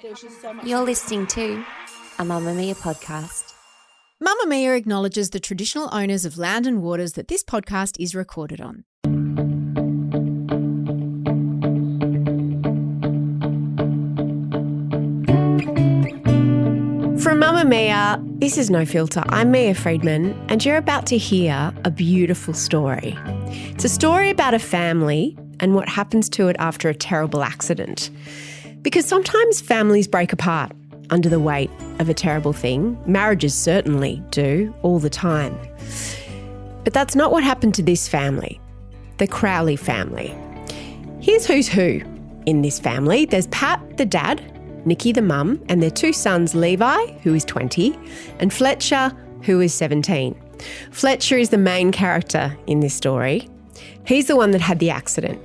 There's just so much. You're listening to a Mamamia podcast. Mamamia acknowledges the traditional owners of land and waters that this podcast is recorded on. From Mamamia, this is No Filter. I'm Mia Freedman, and you're about to hear a beautiful story. It's a story about a family and what happens to it after a terrible accident. Because sometimes families break apart under the weight of a terrible thing. Marriages certainly do, all the time. But that's not what happened to this family, the Crowley family. Here's who's who in this family. There's Pat, the dad, Nicky, the mum, and their two sons, Levi, who is 20, and Fletcher, who is 17. Fletcher is the main character in this story. He's the one that had the accident.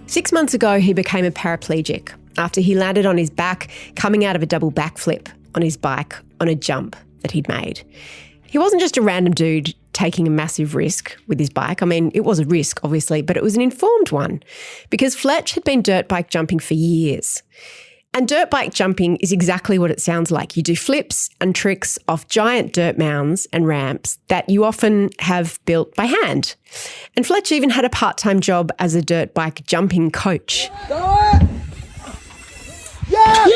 6 months ago, he became a paraplegic after he landed on his back, coming out of a double backflip on his bike on a jump that he'd made. He wasn't just a random dude taking a massive risk with his bike. I mean, it was a risk, obviously, but it was an informed one because Fletch had been dirt bike jumping for years. And dirt bike jumping is exactly what it sounds like. You do flips and tricks off giant dirt mounds and ramps that you often have built by hand. And Fletch even had a part-time job as a dirt bike jumping coach. Yeah,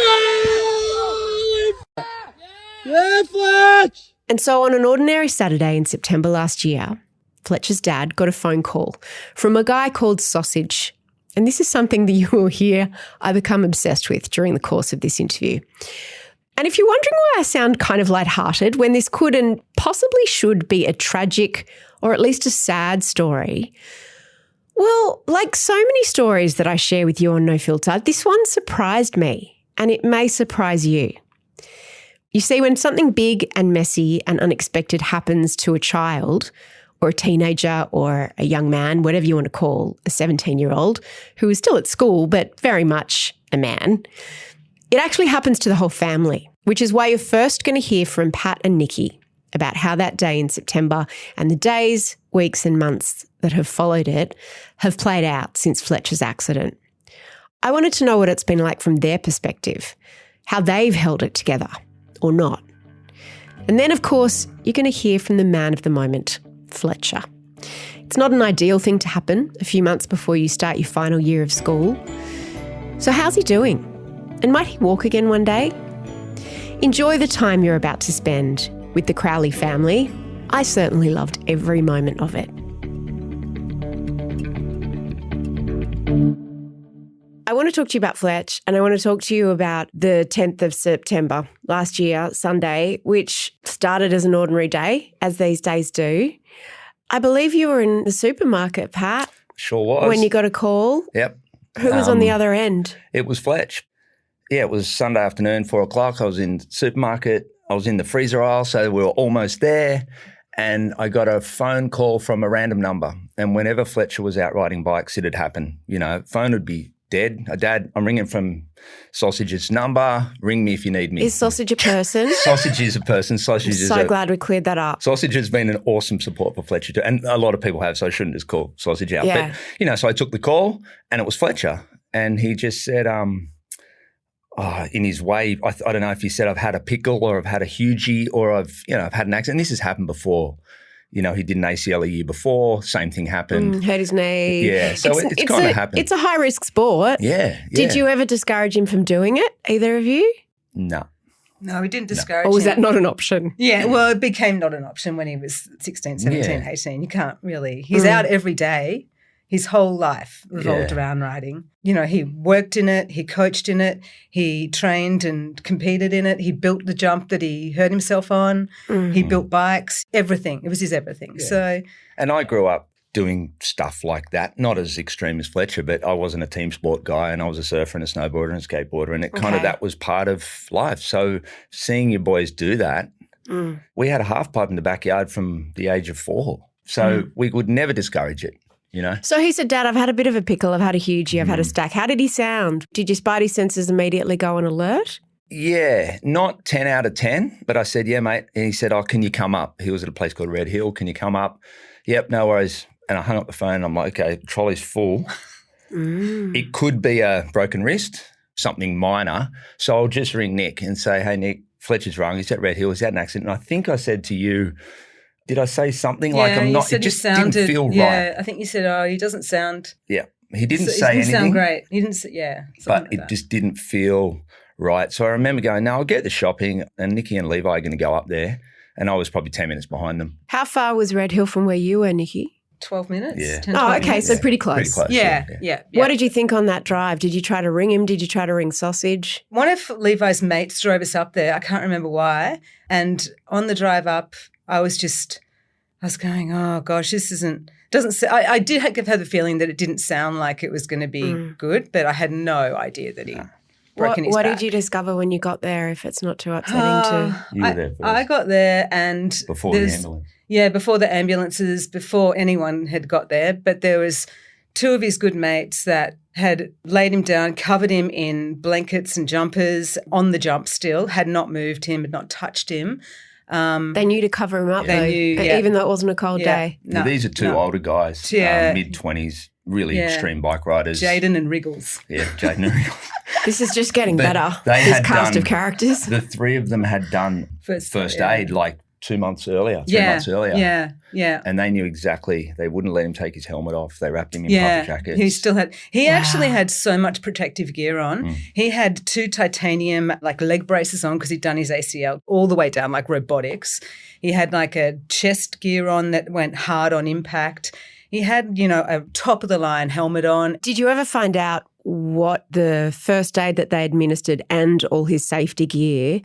Fletch! And so on an ordinary Saturday in September last year, Fletcher's dad got a phone call from a guy called Sausage. And this is something that you will hear I become obsessed with during the course of this interview. And if you're wondering why I sound kind of lighthearted when this could and possibly should be a tragic or at least a sad story, well, like so many stories that I share with you on No Filter, this one surprised me, and it may surprise you. You see, when something big and messy and unexpected happens to a child or a teenager or a young man, whatever you want to call a 17-year-old who is still at school but very much a man, it actually happens to the whole family, which is why you're first going to hear from Pat and Nicky about how that day in September and the days, weeks and months that have followed it have played out since Fletcher's accident. I wanted to know what it's been like from their perspective, how they've held it together or not. And then, of course, you're going to hear from the man of the moment, Fletcher. It's not an ideal thing to happen a few months before you start your final year of school. So how's he doing? And might he walk again one day? Enjoy the time you're about to spend with the Crowley family. I certainly loved every moment of it. I want to talk to you about Fletch, and I want to talk to you about the 10th of September last year, Sunday, which started as an ordinary day, as these days do. I believe you were in the supermarket, Pat. Sure was. When you got a call. Yep. Who was on the other end? It was Fletch. Yeah, it was Sunday afternoon, 4 o'clock. I was in the supermarket. I was in the freezer aisle, so we were almost there. And I got a phone call from a random number. And whenever Fletcher was out riding bikes, it'd happen. You know, phone would be dead. Dad, I'm ringing from Sausage's number. Ring me if you need me. Is Sausage a person? Sausage is a person. Sausage is so glad we cleared that up. Sausage has been an awesome support for Fletcher too. And a lot of people have, so I shouldn't just call Sausage out. Yeah. But, you know, so I took the call and it was Fletcher. And he just said, in his way, I don't know if he said I've had a pickle or I've had a hugie or I've had an accident. And this has happened before. You know, he did an ACL a year before. Same thing happened. Hurt his knee. Yeah, so it's kind of happened. It's a high-risk sport. Yeah. Did you ever discourage him from doing it, either of you? No. No, we didn't discourage him. Or was that not an option? Yeah, well, it became not an option when he was 16, 17, 18. You can't really. He's out every day. His whole life revolved around riding. You know, he worked in it, he coached in it, he trained and competed in it. He built the jump that he hurt himself on. He built bikes, everything. It was his everything. Yeah. And I grew up doing stuff like that, not as extreme as Fletcher, but I wasn't a team sport guy and I was a surfer and a snowboarder and a skateboarder, and it kind of that was part of life. So seeing your boys do that, we had a half pipe in the backyard from the age of 4. So we would never discourage it. You know? So he said, Dad, I've had a bit of a pickle, I've had a hugie, I've had a stack. How did he sound? Did your spidey senses immediately go on alert? Yeah, not 10 out of 10, but I said, yeah, mate. And he said, can you come up? He was at a place called Red Hill. Can you come up? Yep, no worries. And I hung up the phone. I'm like, okay, trolley's full. It could be a broken wrist. something minor. So I'll just ring Nick and say, hey, Nick, Fletcher's wrong. He's at Red Hill. He's had an accident. And I think I said to you, did I say something like I'm not? It just didn't feel right. Yeah, I think you said, oh, he doesn't sound. Yeah, he didn't say anything. He didn't sound great. He didn't say, but it just didn't feel right. So I remember going, no, I'll get the shopping, and Nicky and Levi are going to go up there. And I was probably 10 minutes behind them. How far was Red Hill from where you were, Nikki? 12 minutes. Yeah. 10, 12 okay, minutes. so pretty close. Pretty close. Yeah. What did you think on that drive? Did you try to ring him? Did you try to ring Sausage? One of Levi's mates drove us up there. I can't remember why. And on the drive up, I was going, oh gosh, I did have the feeling that it didn't sound like it was going to be good, but I had no idea that he broken his back. What did you discover when you got there, if it's not too upsetting to? You were there first. I got there and before the ambulance. Yeah, before the ambulances, before anyone had got there. But there was two of his good mates that had laid him down, covered him in blankets and jumpers on the jump still, had not moved him, had not touched him. They knew to cover him up, even though it wasn't a cold day. No, these are two older guys, mid-20s, really extreme bike riders. Jaden and Wriggles. Yeah, Jaden and Wriggles. This is just getting better, this cast of characters. The three of them had done first aid like 2 months earlier, 3 months earlier. Yeah. And they knew exactly. They wouldn't let him take his helmet off. They wrapped him in puffer jackets. He actually had so much protective gear on. He had 2 titanium like leg braces on because he'd done his ACL all the way down like robotics. He had like a chest gear on that went hard on impact. He had, a top of the line helmet on. Did you ever find out what the first aid that they administered and all his safety gear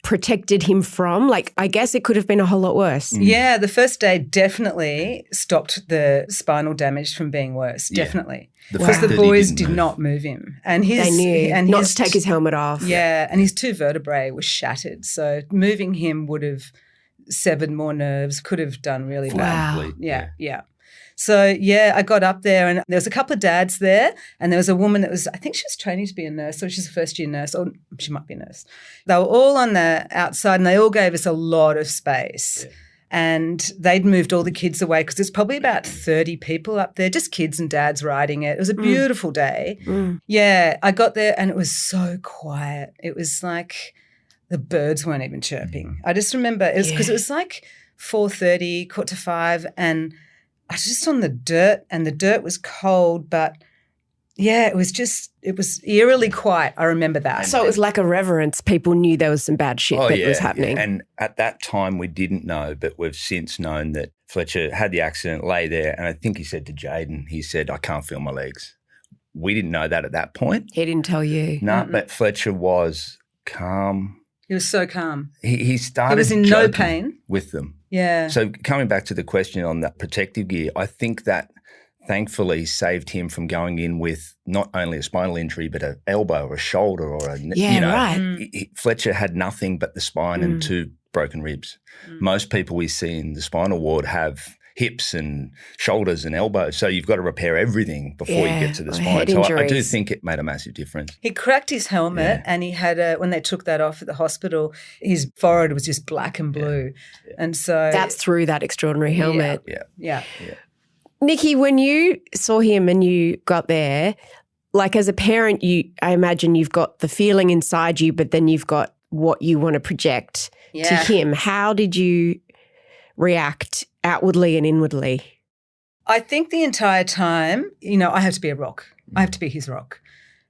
protected him from? Like, I guess it could have been a whole lot worse. Yeah, the first aid definitely stopped the spinal damage from being worse, definitely. Because the boys did not move him. And they knew not to take his helmet off. Yeah, and his 2 vertebrae were shattered. So moving him would have severed more nerves, could have done really bad. Wow. Yeah. So, I got up there and there was a couple of dads there and there was a woman that I think she was training to be a nurse, or she's a first-year nurse, or she might be a nurse. They were all on the outside and they all gave us a lot of space. Yeah. And they'd moved all the kids away because there's probably about 30 people up there, just kids and dads riding it. It was a beautiful day. Yeah, I got there and it was so quiet. It was like the birds weren't even chirping. I just remember it was because it was like 4:30, 4:45, and I was just on the dirt and the dirt was cold, but it was eerily quiet. I remember that. So it was like a reverence. People knew there was some bad shit that was happening. Yeah. And at that time we didn't know, but we've since known that Fletcher had the accident, lay there, and I think he said to Jaden, he said, I can't feel my legs. We didn't know that at that point. He didn't tell you. No, but Fletcher was calm. He was so calm. He started He was in no pain with them. Yeah. So coming back to the question on that protective gear, I think that thankfully saved him from going in with not only a spinal injury but an elbow or a shoulder or a right. Fletcher had nothing but the spine and 2 broken ribs. Most people we see in the spinal ward have hips and shoulders and elbows, so you've got to repair everything before you get to the spine. So I do think it made a massive difference. He cracked his helmet and he had when they took that off at the hospital, his forehead was just black and blue. And so that's through that extraordinary helmet. Yeah. Nicky, when you saw him and you got there, like as a parent, I imagine you've got the feeling inside you, but then you've got what you want to project to him. How did you react outwardly and inwardly? I think the entire time, I have to be a rock. I have to be his rock.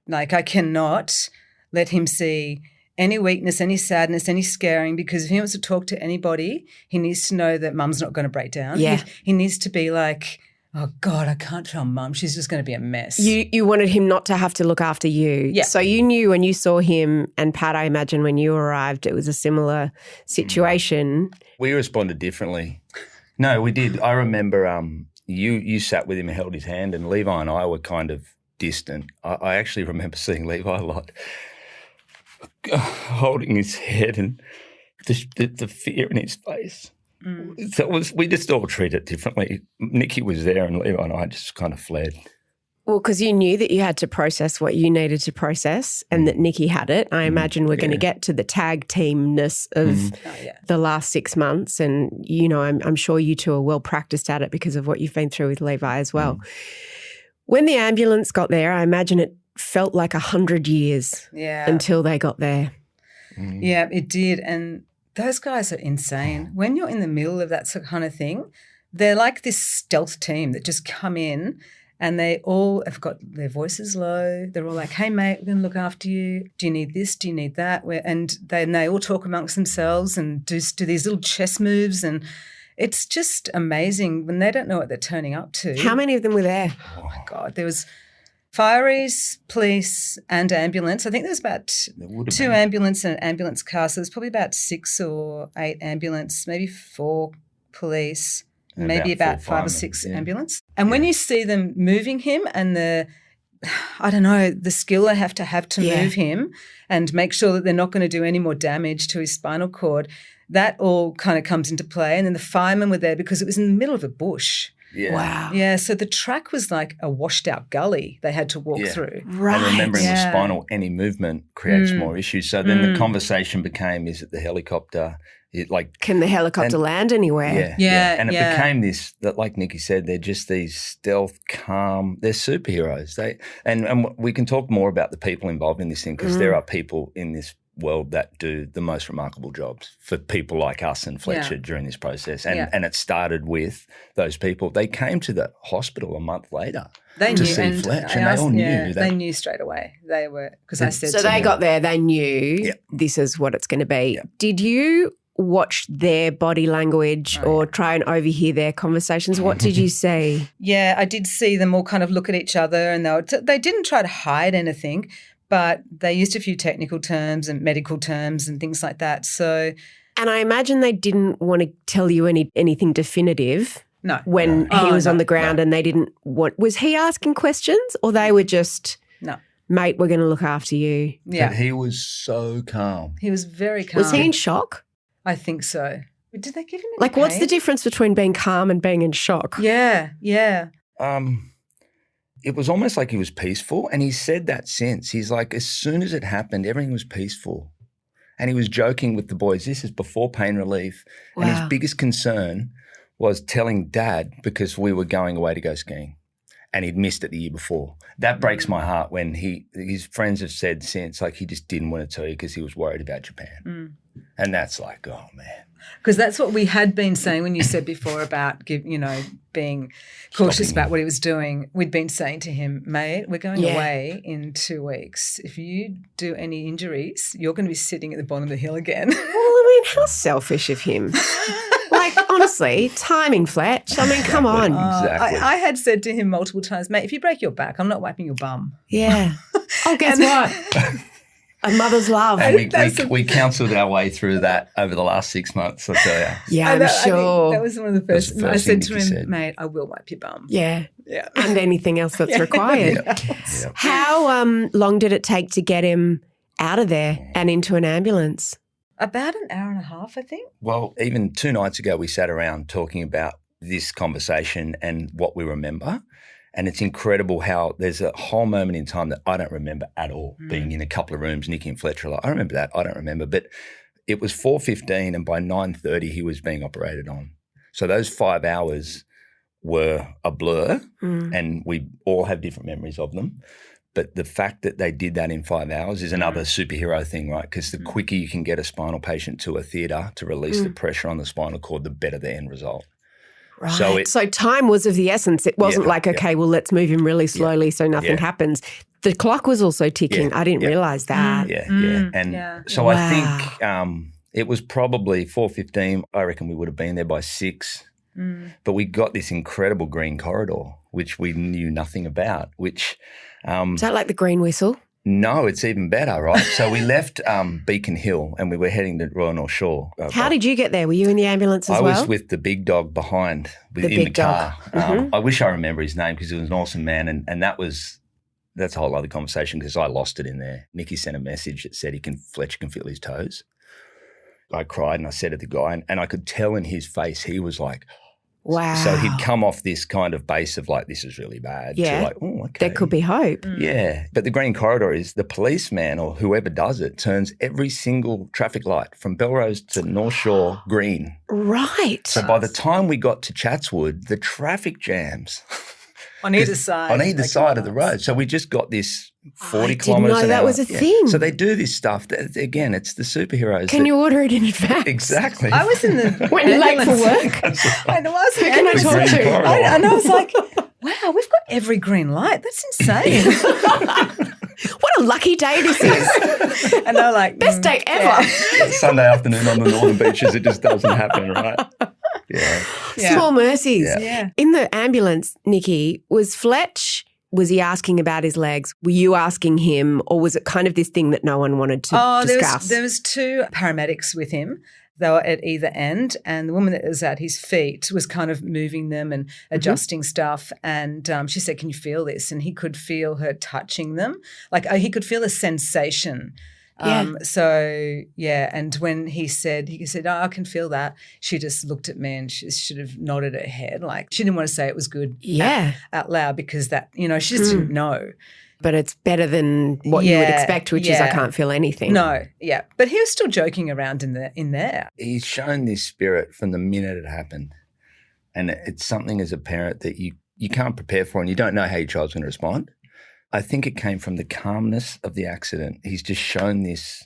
Like I cannot let him see any weakness, any sadness, any scaring, because if he wants to talk to anybody, he needs to know that mum's not going to break down. Yeah. He needs to be like, oh, God, I can't tell mum. She's just going to be a mess. You wanted him not to have to look after you. Yeah. So you knew when you saw him, and Pat, I imagine when you arrived, it was a similar situation. We responded differently. No, we did. I remember you sat with him and held his hand, and Levi and I were kind of distant. I actually remember seeing Levi a lot, holding his head and the fear in his face. So we just all treated it differently. Nicky was there and Levi and I just kind of fled. Well, because you knew that you had to process what you needed to process and that Nicky had it. I imagine we're going to get to the tag teamness of the last 6 months, and, I'm sure you two are well practiced at it because of what you've been through with Levi as well. When the ambulance got there, I imagine it felt like 100 years until they got there. Yeah, it did. And those guys are insane. When you're in the middle of that kind of thing, they're like this stealth team that just come in and they all have got their voices low. They're all like, hey, mate, we're going to look after you. Do you need this? Do you need that? And they all talk amongst themselves and do these little chess moves, and it's just amazing when they don't know what they're turning up to. How many of them were there? Oh, my God. There was fireys, police and ambulance. I think there was about 2 ambulance and an ambulance car. So there's probably about 6 or 8 ambulance, maybe 4 police, and maybe about 5 or 6 ambulance. And when you see them moving him and the skill they have to move him and make sure that they're not going to do any more damage to his spinal cord, that all kind of comes into play. And then the firemen were there because it was in the middle of a bush. Yeah. Wow. Yeah, so the track was like a washed out gully they had to walk through. Right. And remembering the spinal, any movement creates more issues. So then the conversation became, is it the helicopter? Can the helicopter land anywhere? Yeah. And it became this, that like Nicky said, they're just these stealth, calm, they're superheroes. And we can talk more about the people involved in this thing, because there are people in this world that do the most remarkable jobs for people like us and Fletcher during this process. And it started with those people. They came to the hospital a month later to see Fletch, and they all knew. They knew straight away. They were, because I said so they got there, they knew this is what it's going to be. Yep. Did you watch their body language or try and overhear their conversations? What did you see? Yeah, I did see them all kind of look at each other, and they didn't try to hide anything, but they used a few technical terms and medical terms and things like that. So, and I imagine they didn't want to tell you anything definitive. No. When he was on the ground and they didn't want – was he asking questions, or they were just – No. Mate, we're going to look after you? Yeah. But he was so calm. He was very calm. Was he in shock? I think so. Did they give him any Like, what's pain? the difference between being calm and being in shock? Yeah. It was almost like he was peaceful, and he said that since. He's like, as soon as it happened, everything was peaceful. And he was joking with the boys. This is before pain relief. Wow. And his biggest concern was telling Dad, because we were going away to go skiing and he'd missed it the year before. That breaks my heart when his friends have said since, like, he just didn't want to tell you because he was worried about Japan. And that's like, oh, man. Because that's what we had been saying when you said before about, being cautious about what he was doing. We'd been saying to him, mate, we're going away in 2 weeks. If you do any injuries, you're going to be sitting at the bottom of the hill again. Well, I mean, how selfish of him. Like, honestly, timing, Fletch. I mean, come on. Exactly. I had said to him multiple times, mate, if you break your back, I'm not wiping your bum. Yeah. Oh, guess what? A mother's love. And we counselled our way through that over the last 6 months, I tell you. Yeah, I'm sure. That was one of the first. I said to thing him, mate, I will wipe your bum. Yeah. Yeah. And anything else that's required. Yeah. How long did it take to get him out of there and into an ambulance? About an hour and a half, I think. Well, even 2 nights ago, we sat around talking about this conversation and what we remember. And it's incredible how there's a whole moment in time that I don't remember at all, being in a couple of rooms, Nicky and Fletcher are like, I remember that, I don't remember. But it was 4:15 and by 9:30 he was being operated on. So those 5 hours were a blur and we all have different memories of them. But the fact that they did that in 5 hours is another superhero thing, right? Because the quicker you can get a spinal patient to a theatre to release the pressure on the spinal cord, the better the end result. Right. So time was of the essence. It wasn't okay, well, let's move him really slowly so nothing happens. The clock was also ticking. I didn't realise that. So I think it was probably 4:15. I reckon we would have been there by 6. But we got this incredible green corridor, which we knew nothing about, which... Is that like the green whistle? No, it's even better, right? So we left Beacon Hill and we were heading to Royal North Shore. How did you get there? Were you in the ambulance as well? I was with the big dog behind in the car. I wish I remember his name because he was an awesome man, and that's a whole other conversation because I lost it in there. Nicky sent a message that said Fletcher can feel his toes. I cried and I said to the guy, and I could tell in his face he was like, wow. So he'd come off this kind of base of like, this is really bad. Yeah. To like, oh, okay. There could be hope. Yeah. But the green corridor is the policeman or whoever does it turns every single traffic light from Belrose to North Shore green. Right. So by the time we got to Chatswood, the traffic jams on either side. On either side of the road. So we just got this 40 didn't kilometres know an that hour. was a thing. So they do this stuff. Again, it's the superheroes. Can you order it in advance? Exactly. I was in the When you're late for work? I know, I was in the Can I ambulance. talk to? And I was like, wow, we've got every green light. That's insane. What a lucky day this is. And they're like, Best day ever. Sunday afternoon on the northern beaches, it just doesn't happen, right? Yeah. Small mercies. Yeah. In the ambulance, Nicky, was he asking about his legs? Were you asking him, or was it kind of this thing that no one wanted to discuss? There was two paramedics with him. They were at either end, and the woman that was at his feet was kind of moving them and adjusting stuff. And she said, "Can you feel this?" And he could feel her touching them. Like he could feel a sensation. And when he said, "Oh, I can feel that," she just looked at me and she should have nodded her head. Like she didn't want to say it was good out loud because that, she just didn't know. But it's better than what you would expect, which is I can't feel anything. No, yeah. But he was still joking around in there. He's shown this spirit from the minute it happened. And it's something as a parent that you can't prepare for and you don't know how your child's going to respond. I think it came from the calmness of the accident. He's just shown this,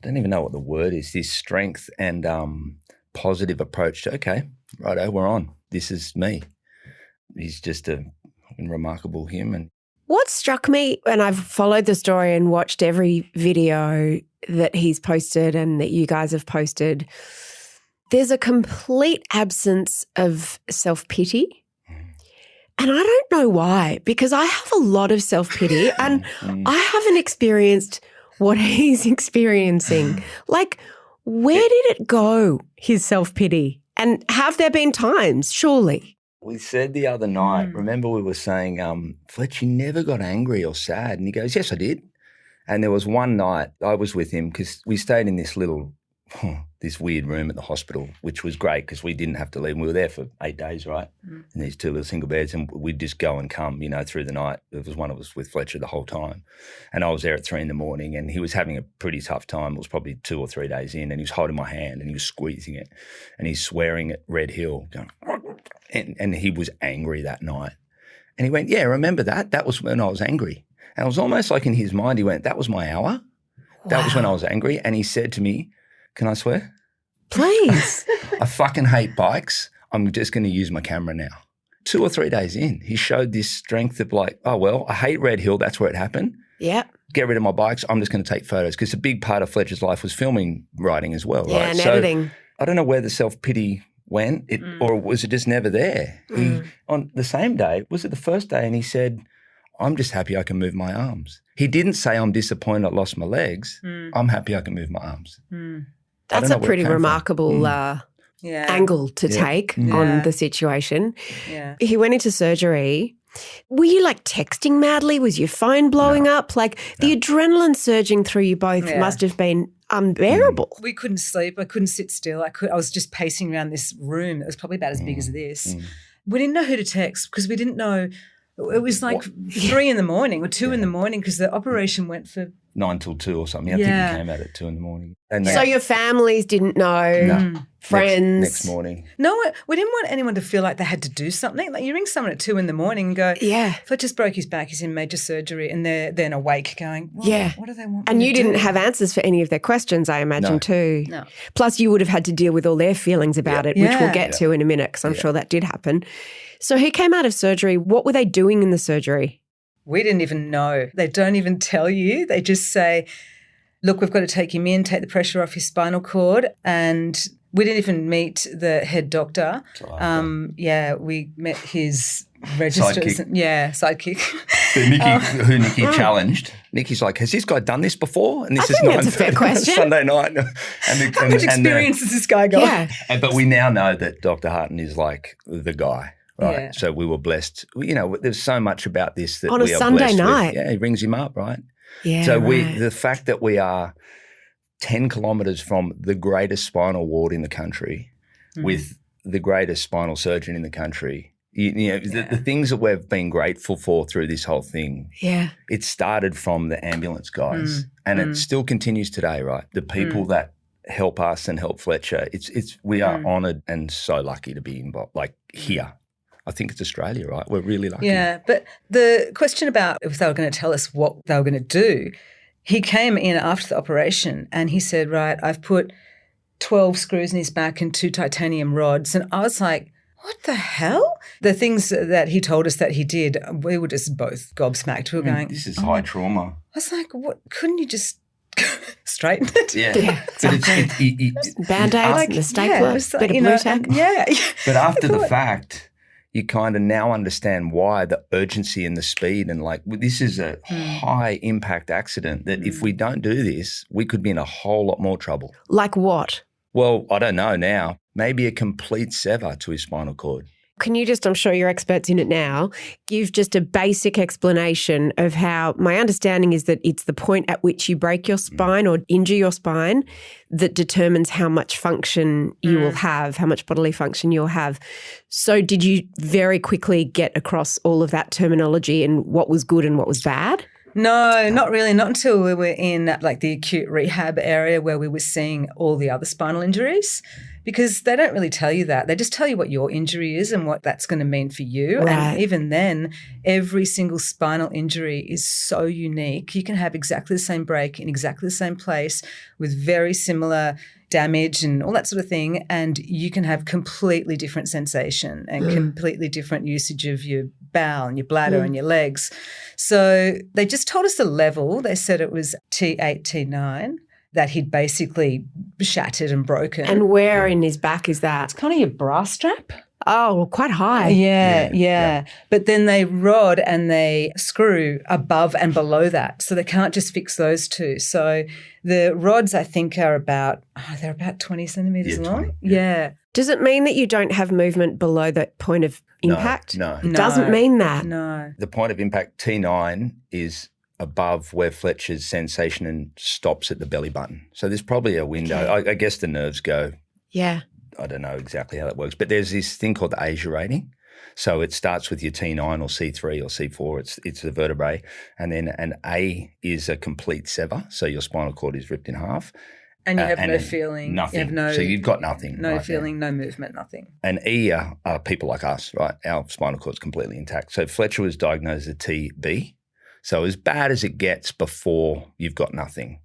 I don't even know what the word is, this strength and positive approach to, okay, righto, we're on. This is me. He's just a remarkable human. What struck me, and I've followed the story and watched every video that he's posted and that you guys have posted, there's a complete absence of self-pity. And I don't know why, because I have a lot of self-pity and I haven't experienced what he's experiencing. Like, where did it go, his self-pity? And have there been times, surely? We said the other night, remember we were saying, Fletch, you never got angry or sad. And he goes, yes, I did. And there was one night I was with him because we stayed in this this weird room at the hospital, which was great because we didn't have to leave. We were there for 8 days, right? In these two little single beds, and we'd just go and come, through the night. There was one of us with Fletcher the whole time. And I was there at 3 a.m, and he was having a pretty tough time. It was probably 2 or 3 days in, and he was holding my hand and he was squeezing it and he's swearing at Red Hill, going, and he was angry that night. And he went, yeah, remember that? That was when I was angry. And it was almost like in his mind, he went, that was my hour. That was when I was angry. And he said to me, can I swear? Please. I fucking hate bikes. I'm just going to use my camera now. 2 or 3 days in, he showed this strength of like, oh, well, I hate Red Hill. That's where it happened. Yeah. Get rid of my bikes. I'm just going to take photos because a big part of Fletcher's life was filming, writing as well, right? Yeah, and editing. I don't know where the self-pity went, or was it just never there? On the same day, was it the first day, and he said, I'm just happy I can move my arms. He didn't say, I'm disappointed I lost my legs. I'm happy I can move my arms. That's a pretty remarkable angle to take on the situation. Yeah. He went into surgery. Were you like texting madly? Was your phone blowing up? Like the adrenaline surging through you both must have been unbearable. We couldn't sleep. I couldn't sit still. I was just pacing around this room that was probably about as big as this. We didn't know who to text because we didn't know. It was like 3 a.m. or 2 a.m. because the operation went for 9 till 2 or something. I think he came out at 2 a.m. And so your families didn't know, friends. Next morning. No, we didn't want anyone to feel like they had to do something. Like you ring someone at 2 a.m. and go, Fletcher's broke his back, he's in major surgery, and they're then awake going, what do they want? And you didn't have answers for any of their questions, I imagine, too. No. Plus you would have had to deal with all their feelings about it, which we'll get to in a minute because I'm sure that did happen. So he came out of surgery. What were they doing in the surgery? We didn't even know. They don't even tell you. They just say, look, we've got to take him in, take the pressure off his spinal cord. And we didn't even meet the head doctor. We met his registrars. Sidekick. Who Nicky challenged. Nicky's like, has this guy done this before? And this I think that's a fair question. Sunday night. How much experience has this guy got? Yeah. But we now know that Dr. Harton is like the guy. Right. Yeah. So we were blessed. There's so much about this that on a we are Sunday blessed night. with. Yeah, he rings him up, right? Yeah. So the fact that we are 10 kilometres from the greatest spinal ward in the country with the greatest spinal surgeon in the country, the things that we've been grateful for through this whole thing. Yeah. It started from the ambulance guys and it still continues today, right? The people that help us and help Fletcher, we are honoured and so lucky to be involved, like here. I think it's Australia, right? We're really lucky. Yeah, but the question about if they were going to tell us what they were going to do, he came in after the operation and he said, right, I've put 12 screws in his back and 2 titanium rods. And I was like, what the hell? The things that he told us that he did, we were just both gobsmacked. We were going, this is high trauma. I was like, what? Couldn't you just straighten it? Yeah. But Band-Aids and the stapler, bit of blue tack. But after the fact, you kind of now understand why the urgency and the speed and like this is a high impact accident that if we don't do this, we could be in a whole lot more trouble. Like what? Well, I don't know now. Maybe a complete sever to his spinal cord. Can you just, I'm sure you're experts in it now, give just a basic explanation of how, my understanding is that it's the point at which you break your spine or injure your spine that determines how much function you will have, how much bodily function you'll have. So did you very quickly get across all of that terminology and what was good and what was bad? No, not really. Not until we were in like the acute rehab area where we were seeing all the other spinal injuries, because they don't really tell you that. They just tell you what your injury is and what that's going to mean for you. Right. And even then, every single spinal injury is so unique. You can have exactly the same break in exactly the same place with very similar damage and all that sort of thing, and you can have completely different sensation and completely different usage of your bowel and your bladder and your legs. So they just told us the level. They said it was T8, T9 that he'd basically shattered and broken. And where in his back is that? It's kind of your bra strap. Oh, quite high. Yeah. But then they rod and they screw above and below that. So they can't just fix those two. So the rods, I think, are about, they're about 20 centimetres long. 20, Yeah. Does it mean that you don't have movement below that point of impact? No. It doesn't mean that. No. The point of impact, T9, is above where Fletcher's sensation and stops at the belly button. So there's probably a window. Okay. I guess the nerves go. Yeah. I don't know exactly how that works, but there's this thing called the Asia rating. So it starts with your T9 or C3 or C4. It's the vertebrae. And then an A is a complete sever. So your spinal cord is ripped in half. And you have no feeling. Nothing. So you've got nothing. No right feeling, there. no movement, nothing. And E are people like us, right? Our spinal cord's completely intact. So Fletcher was diagnosed as TB. So as bad as it gets before you've got nothing.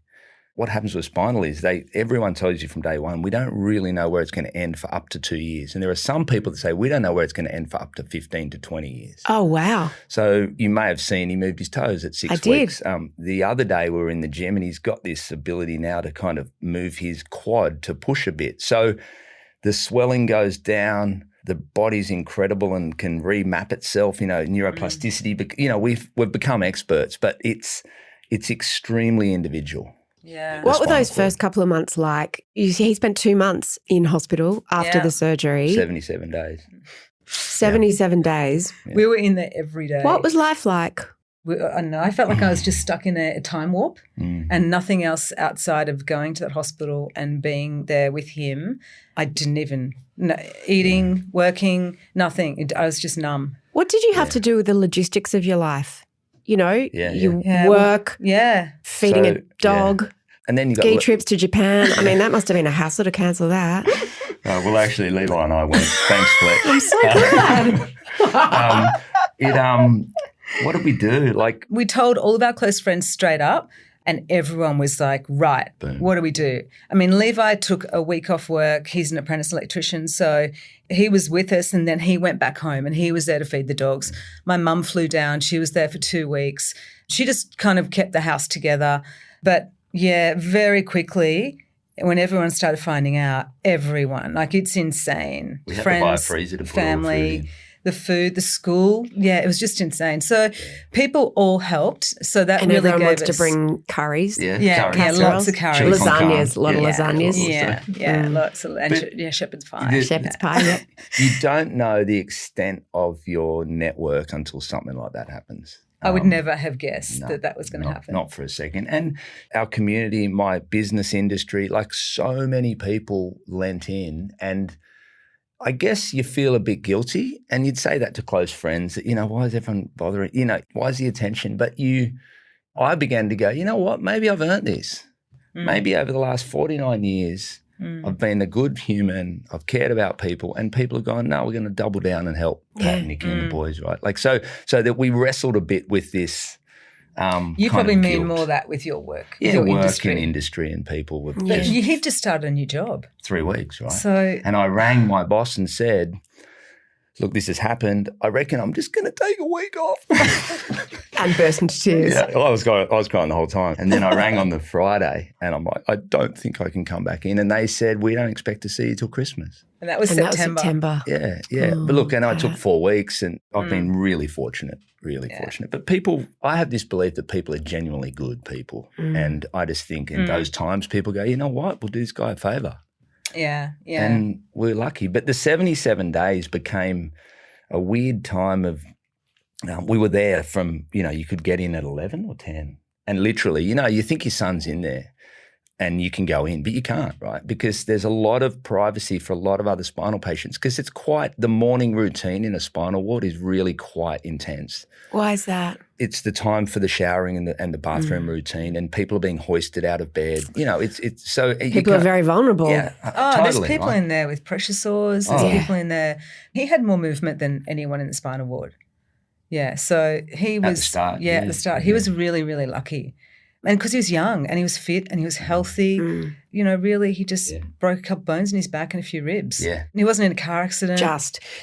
What happens with spinal is everyone tells you from day one, we don't really know where it's going to end for up to 2 years. And there are some people that say, we don't know where it's going to end for up to 15 to 20 years. Oh, wow. So you may have seen he moved his toes at 6 weeks. I did. The other day we were in the gym and he's got this ability now to kind of move his quad to push a bit. So the swelling goes down. The body's incredible and can remap itself, neuroplasticity. But, we've become experts, but it's extremely individual. Yeah. What were those first couple of months like? He spent 2 months in hospital after the surgery. 77 days. 77 days. Yeah. We were in there every day. What was life like? I don't know. I felt like I was just stuck in a time warp and nothing else outside of going to that hospital and being there with him. I didn't even eating, working, nothing. I was just numb. What did you have to do with the logistics of your life? Work, feeding a dog, and then you got ski trips to Japan. I mean, that must have been a hassle to cancel that. Well, actually, Leah and I went. Thanks, Fletch. I'm so glad. What did we do? We told all of our close friends straight up, and everyone was like, right, boom. What do we do? I mean, Levi took a week off work. He's an apprentice electrician, so he was with us, and then he went back home and he was there to feed the dogs. My mum flew down. She was there for 2 weeks. She just kind of kept the house together. But, very quickly, when everyone started finding out, everyone, it's insane. We had Friends, to buy a freezer to put family, all the food in. The food, the school, it was just insane. So people all helped. So that and really everyone gave wants us to bring curries. Curries. Lots of curries. Chili con Lasagnas, a lot of carne. lasagnas. Lots of shepherd's pie. Shepherd's pie, yeah. You don't know the extent of your network until something like that happens. I would never have guessed that was going to happen. Not for a second. And our community, my business industry, so many people lent in, and I guess you feel a bit guilty, and you'd say that to close friends that, why is everyone bothering? Why is the attention? But I began to go, you know what, maybe I've earned this. Maybe over the last 49 years, I've been a good human. I've cared about people, and people are going, no, we're going to double down and help Pat and Nicky and the boys, right? Like so that we wrestled a bit with this. You probably mean more that with your work, with your work in industry and people. With But you had to start a new job. 3 weeks, right? So, and I rang my boss and said, look, this has happened. I reckon I'm just going to take a week off. And burst into tears. Yeah, I was crying the whole time. And then I rang on the Friday and I'm like, I don't think I can come back in. And they said, we don't expect to see you till Christmas. And that was September. Yeah. Oh, but look, and I took 4 weeks and I've been really fortunate. But people, I have this belief that people are genuinely good people. And I just think in those times people go, you know what, we'll do this guy a favour. Yeah. And we're lucky. But the 77 days became a weird time of, we were there from, you could get in at 11 or 10. And literally, you think your son's in there and you can go in, but you can't, right? Because there's a lot of privacy for a lot of other spinal patients because it's the morning routine in a spinal ward is really quite intense. Why is that? It's the time for the showering and the bathroom routine, and people are being hoisted out of bed. It's so people are very vulnerable. Yeah, totally, there's people in there with pressure sores. There's people in there. He had more movement than anyone in the spinal ward. Yeah, so he was at the start. He was really, really lucky, and because he was young and he was fit and he was healthy. Really, he just broke a couple bones in his back and a few ribs. Yeah, and he wasn't in a car accident.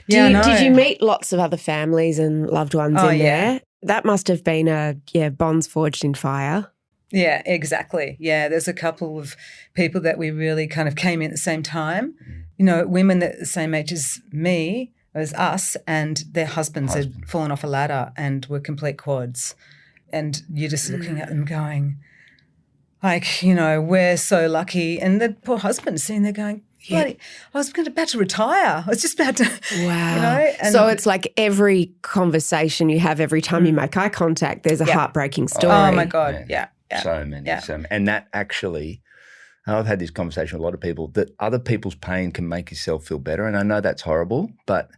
Did you meet lots of other families and loved ones in there? That must have been bonds forged in fire. Yeah, exactly. Yeah, there's a couple of people that we really kind of came in at the same time. Women that the same age as me, as us, and their husbands had fallen off a ladder and were complete quads. And you're just looking at them going, we're so lucky. And the poor husband sitting there going, bloody, I was about to retire. I was just about to, wow. So it's like every conversation you have, every time you make eye contact, there's a heartbreaking story. Oh, my God, yeah. So many. And that actually, I've had this conversation with a lot of people, that other people's pain can make yourself feel better. And I know that's horrible, but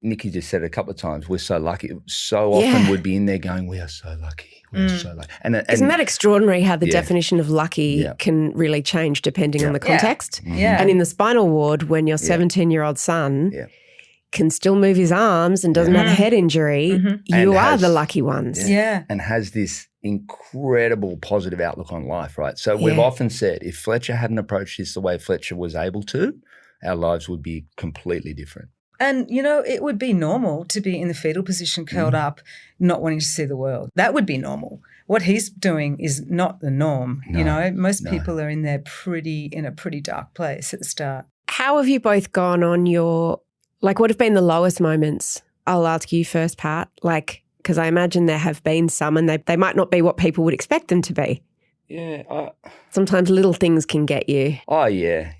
Nicky just said it a couple of times, we're so lucky. So often we'd be in there going, we are so lucky. We're so lucky. And isn't that extraordinary how the definition of lucky can really change depending on the context? Yeah. And in the spinal ward, when your 17-year-old son can still move his arms and doesn't have a head injury, you are the lucky ones. Yeah. And has this incredible positive outlook on life, right? So we've often said if Fletcher hadn't approached this the way Fletcher was able to, our lives would be completely different. And, it would be normal to be in the fetal position, curled up, not wanting to see the world. That would be normal. What he's doing is not the norm. Most people are in there in a pretty dark place at the start. How have you both gone on what have been the lowest moments? I'll ask you first, Pat, because I imagine there have been some and they might not be what people would expect them to be. Yeah. Sometimes little things can get you. Oh, yeah.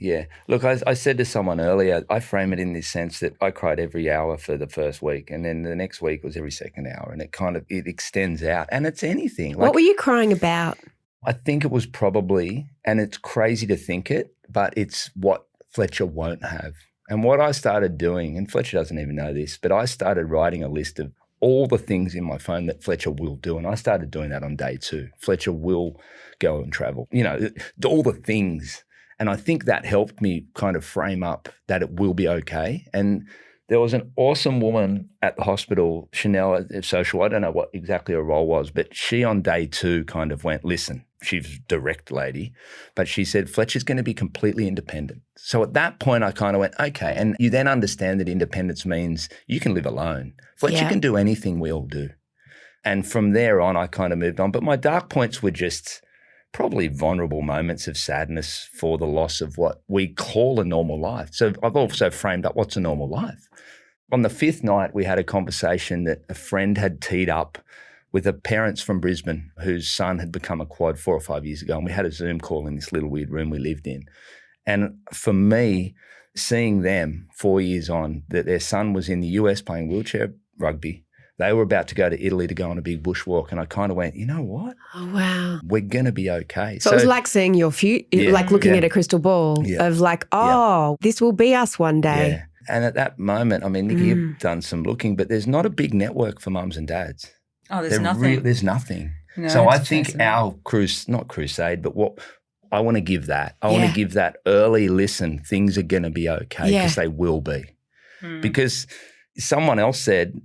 Look, I said to someone earlier, I frame it in this sense that I cried every hour for the first week, and then the next week was every second hour, and it extends out, and it's anything. What were you crying about? I think it was probably, and it's crazy to think it, but it's what Fletcher won't have. And what I started doing, and Fletcher doesn't even know this, but I started writing a list of all the things in my phone that Fletcher will do. And I started doing that on day 2. Fletcher will go and travel, all the things. And I think that helped me kind of frame up that it will be okay. And there was an awesome woman at the hospital, Chanel, social, I don't know what exactly her role was, but she on day 2 kind of went, listen, she's a direct lady, but she said, Fletcher's going to be completely independent. So at that point, I kind of went, okay. And you then understand that independence means you can live alone. Fletcher can do anything we all do. And from there on, I kind of moved on. But my dark points were just probably vulnerable moments of sadness for the loss of what we call a normal life. So I've also framed up what's a normal life. On the 5th night, we had a conversation that a friend had teed up with the parents from Brisbane whose son had become a quad 4 or 5 years ago. And we had a Zoom call in this little weird room we lived in. And for me, seeing them 4 years on, that their son was in the US playing wheelchair rugby, they were about to go to Italy to go on a big bushwalk, and I kind of went, you know what? Oh, wow. We're going to be okay. So it was like seeing your future, like looking at a crystal ball of this will be us one day. Yeah. And at that moment, I mean, Nicky, you've done some looking, but there's not a big network for mums and dads. Oh, there's nothing. There's nothing. No, so I think our not crusade, but I want to give that. I want to give that early listen. Things are going to be okay because they will be. Because someone else said,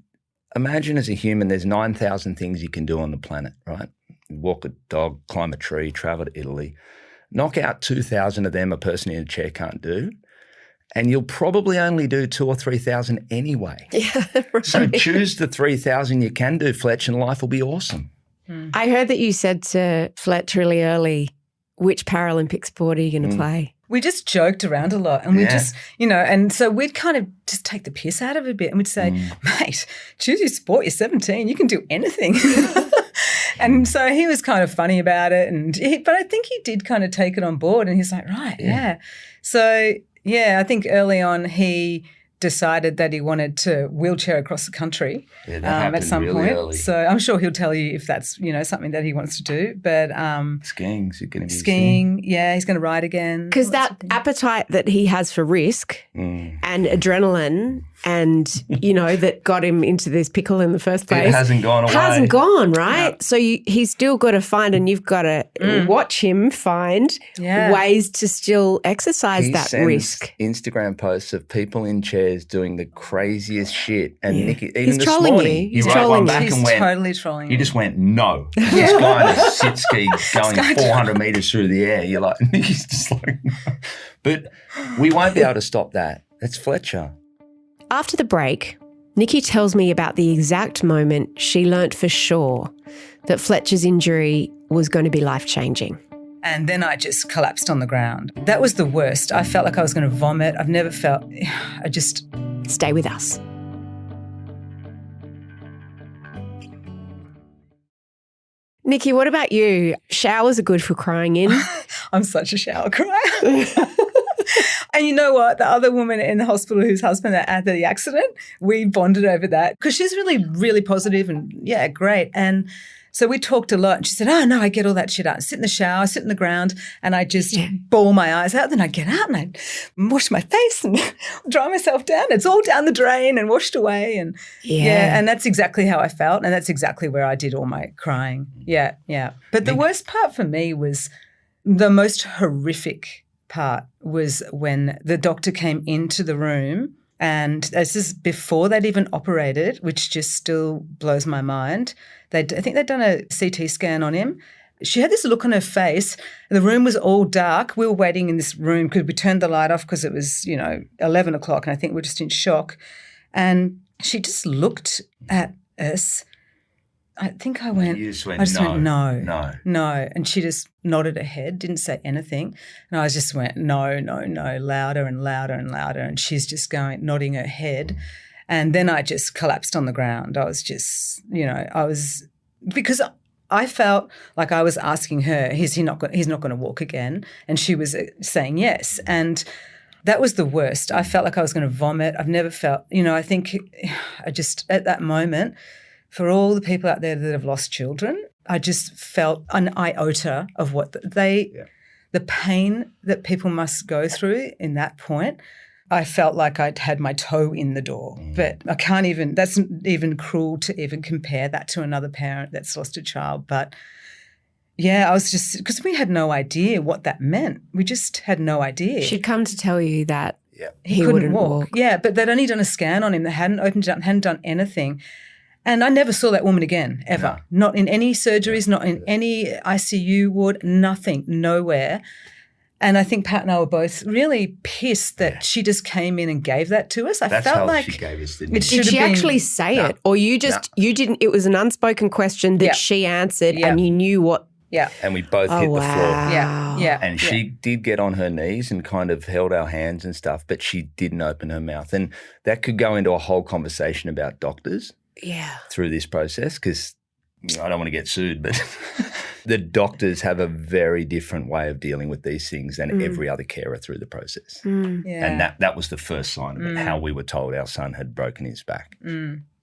imagine as a human there's 9,000 things you can do on the planet, right? Walk a dog, climb a tree, travel to Italy. Knock out 2,000 of them a person in a chair can't do, and you'll probably only do 2,000 or 3,000 anyway. Yeah, right. So choose the 3,000 you can do, Fletch, and life will be awesome. I heard that you said to Fletch really early, which Paralympic sport are you going to play? We just joked around a lot and we just, and so we'd kind of just take the piss out of it a bit and we'd say, mate, choose your sport, you're 17, you can do anything. And so he was kind of funny about it, but I think he did kind of take it on board and he's like, right, yeah. So, I think early on he decided that he wanted to wheelchair across the country at some really point. Early. So I'm sure he'll tell you if that's, something that he wants to do. But skiing's going to be skiing. Yeah, he's going to ride again. Because that appetite that he has for risk and adrenaline and, that got him into this pickle in the first place. It hasn't gone away. Hasn't gone, right? No. So he's still got to find, and you've got to watch him find ways to still exercise that risk. Instagram posts of people in chairs doing the craziest shit. And Nicky, even he's this trolling morning, you. you wrote one back He's and went, totally trolling you just went, no. This guy in a sit ski going 400 metres through the air. You're like, Nicky's just like, no. But we won't be able to stop that. It's Fletcher. After the break, Nicky tells me about the exact moment she learnt for sure that Fletcher's injury was going to be life-changing. And then I just collapsed on the ground. That was the worst. I felt like I was going to vomit. I've never felt, Stay with us. Nicky, what about you? Showers are good for crying in. I'm such a shower crier. And you know what? The other woman in the hospital whose husband had the accident, we bonded over that because she's really, really positive and, great. And so we talked a lot and she said, oh, no, I get all that shit out. I sit in the shower, I sit in the ground and I just bawl my eyes out. Then I get out and I wash my face and dry myself down. It's all down the drain and washed away. And and that's exactly how I felt. And that's exactly where I did all my crying. Yeah. But the worst part for me was the most horrific part was when the doctor came into the room, and this is before they'd even operated, which just still blows my mind. I think they'd done a CT scan on him. She had this look on her face. The room was all dark. We were waiting in this room because we turned the light off because it was, 11 o'clock, and I think we're just in shock. And she just looked at us. I think I went, you just went, I just went, no. And she just nodded her head, didn't say anything. And I just went, no, louder and louder and louder. And she's just nodding her head. And then I just collapsed on the ground. I was just, because I felt like I was asking her, he's not going to walk again? And she was saying yes. And that was the worst. I felt like I was going to vomit. I've never felt, I think I just, at that moment, for all the people out there that have lost children, I just felt an iota of what the pain that people must go through in that point. I felt like I'd had my toe in the door, but I can't even, that's even cruel to even compare that to another parent that's lost a child. But I was just, because we had no idea what that meant. We just had no idea. She'd come to tell you that he couldn't wouldn't walk. Yeah, but they'd only done a scan on him. They hadn't opened up, hadn't done anything. And I never saw that woman again, ever. No. Not in any surgeries, not in any ICU ward, nothing, nowhere. And I think Pat and I were both really pissed that she just came in and gave that to us. That's felt how like she gave us the Did she actually say it? Or you didn't, it was an unspoken question that she answered and you knew what. Yeah. And we both hit the floor. Yeah. And she did get on her knees and kind of held our hands and stuff, but she didn't open her mouth. And that could go into a whole conversation about doctors. Through this process, because I don't want to get sued, but the doctors have a very different way of dealing with these things than every other carer through the process. And that was the first sign of it, how we were told our son had broken his back.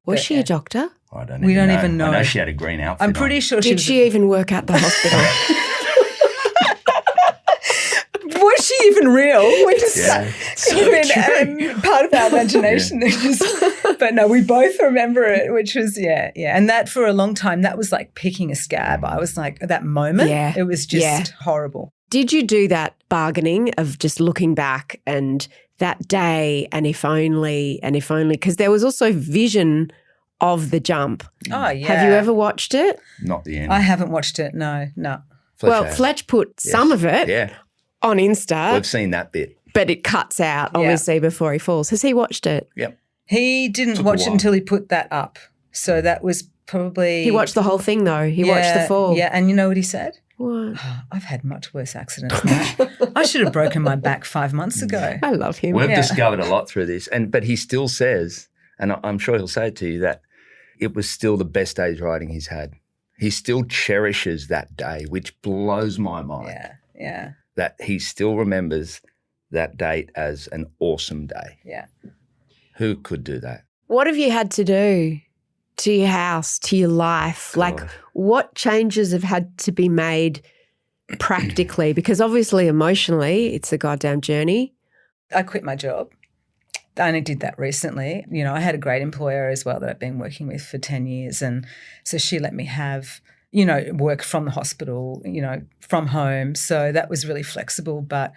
Was she a doctor? I don't We don't even know. I know she had a green outfit I'm pretty sure Did she even work at the hospital? Was she even real? We just could have been part of our imagination. But no, we both remember it, which was, And that for a long time, that was like picking a scab. I was like, at that moment, it was just horrible. Did you do that bargaining of just looking back and that day and if only, because there was also vision of the jump. Oh, yeah. Have you ever watched it? Not the end. I haven't watched it, no. Fletch put some of it on Insta. We've seen that bit. But it cuts out, obviously, before he falls. Has he watched it? Yep. He didn't watch it until he put that up. So that was probably... He watched the whole thing, though. He watched the fall. Yeah, and you know what he said? What? Oh, I've had much worse accidents than that. I should have broken my back 5 months ago. I love him. We've discovered a lot through this. But he still says, and I'm sure he'll say it to you, that it was still the best day's riding he's had. He still cherishes that day, which blows my mind. Yeah. That he still remembers that date as an awesome day. Yeah. Who could do that? What have you had to do to your house, to your life? God. Like, what changes have had to be made practically? Because obviously emotionally, it's a goddamn journey. I quit my job. I only did that recently. You know, I had a great employer as well that I've been working with for 10 years. And so she let me have, you know, work from the hospital, you know, from home. So that was really flexible. But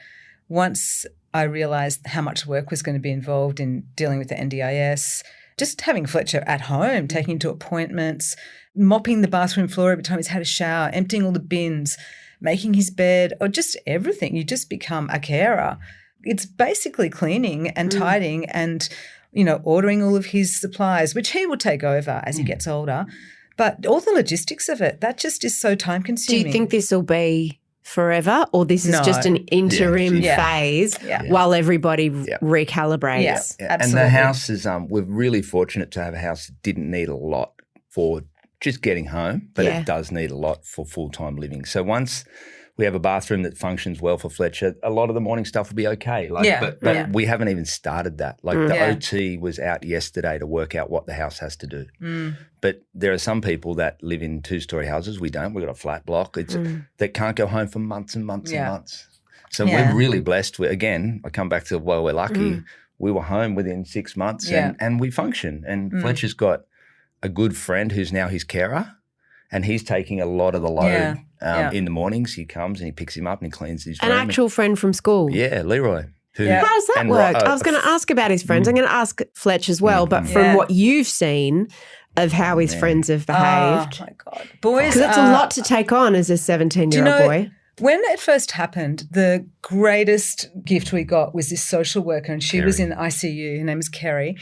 once I realised how much work was going to be involved in dealing with the NDIS, just having Fletcher at home, taking him to appointments, mopping the bathroom floor every time he's had a shower, emptying all the bins, making his bed, or just everything. You just become a carer. It's basically cleaning and tidying and, you know, ordering all of his supplies, which he will take over as he gets older. But all the logistics of it, that just is so time consuming. Do you think this will be forever or this is just an interim phase while everybody recalibrates? Yeah, absolutely. And the house is, we're really fortunate to have a house that didn't need a lot for just getting home, but it does need a lot for full-time living. So once we have a bathroom that functions well for Fletcher, a lot of the morning stuff will be okay. But we haven't even started that. Like the OT was out yesterday to work out what the house has to do. But there are some people that live in two-story houses. We don't. We've got a flat block. That can't go home for months and months and months. So we're really blessed. Again, I come back to, well, we're lucky. We were home within 6 months and we function. And Fletcher's got a good friend who's now his carer. And he's taking a lot of the load in the mornings. He comes and he picks him up and he cleans his room. An actual friend from school? Yeah, Leroy. How does that work? I was going to ask about his friends. I'm going to ask Fletch as well. But from what you've seen of how his friends have behaved. Oh, my God. Boys, because it's a lot to take on as a 17-year-old boy. When it first happened, the greatest gift we got was this social worker, and she was in the ICU. Her name is Kerry.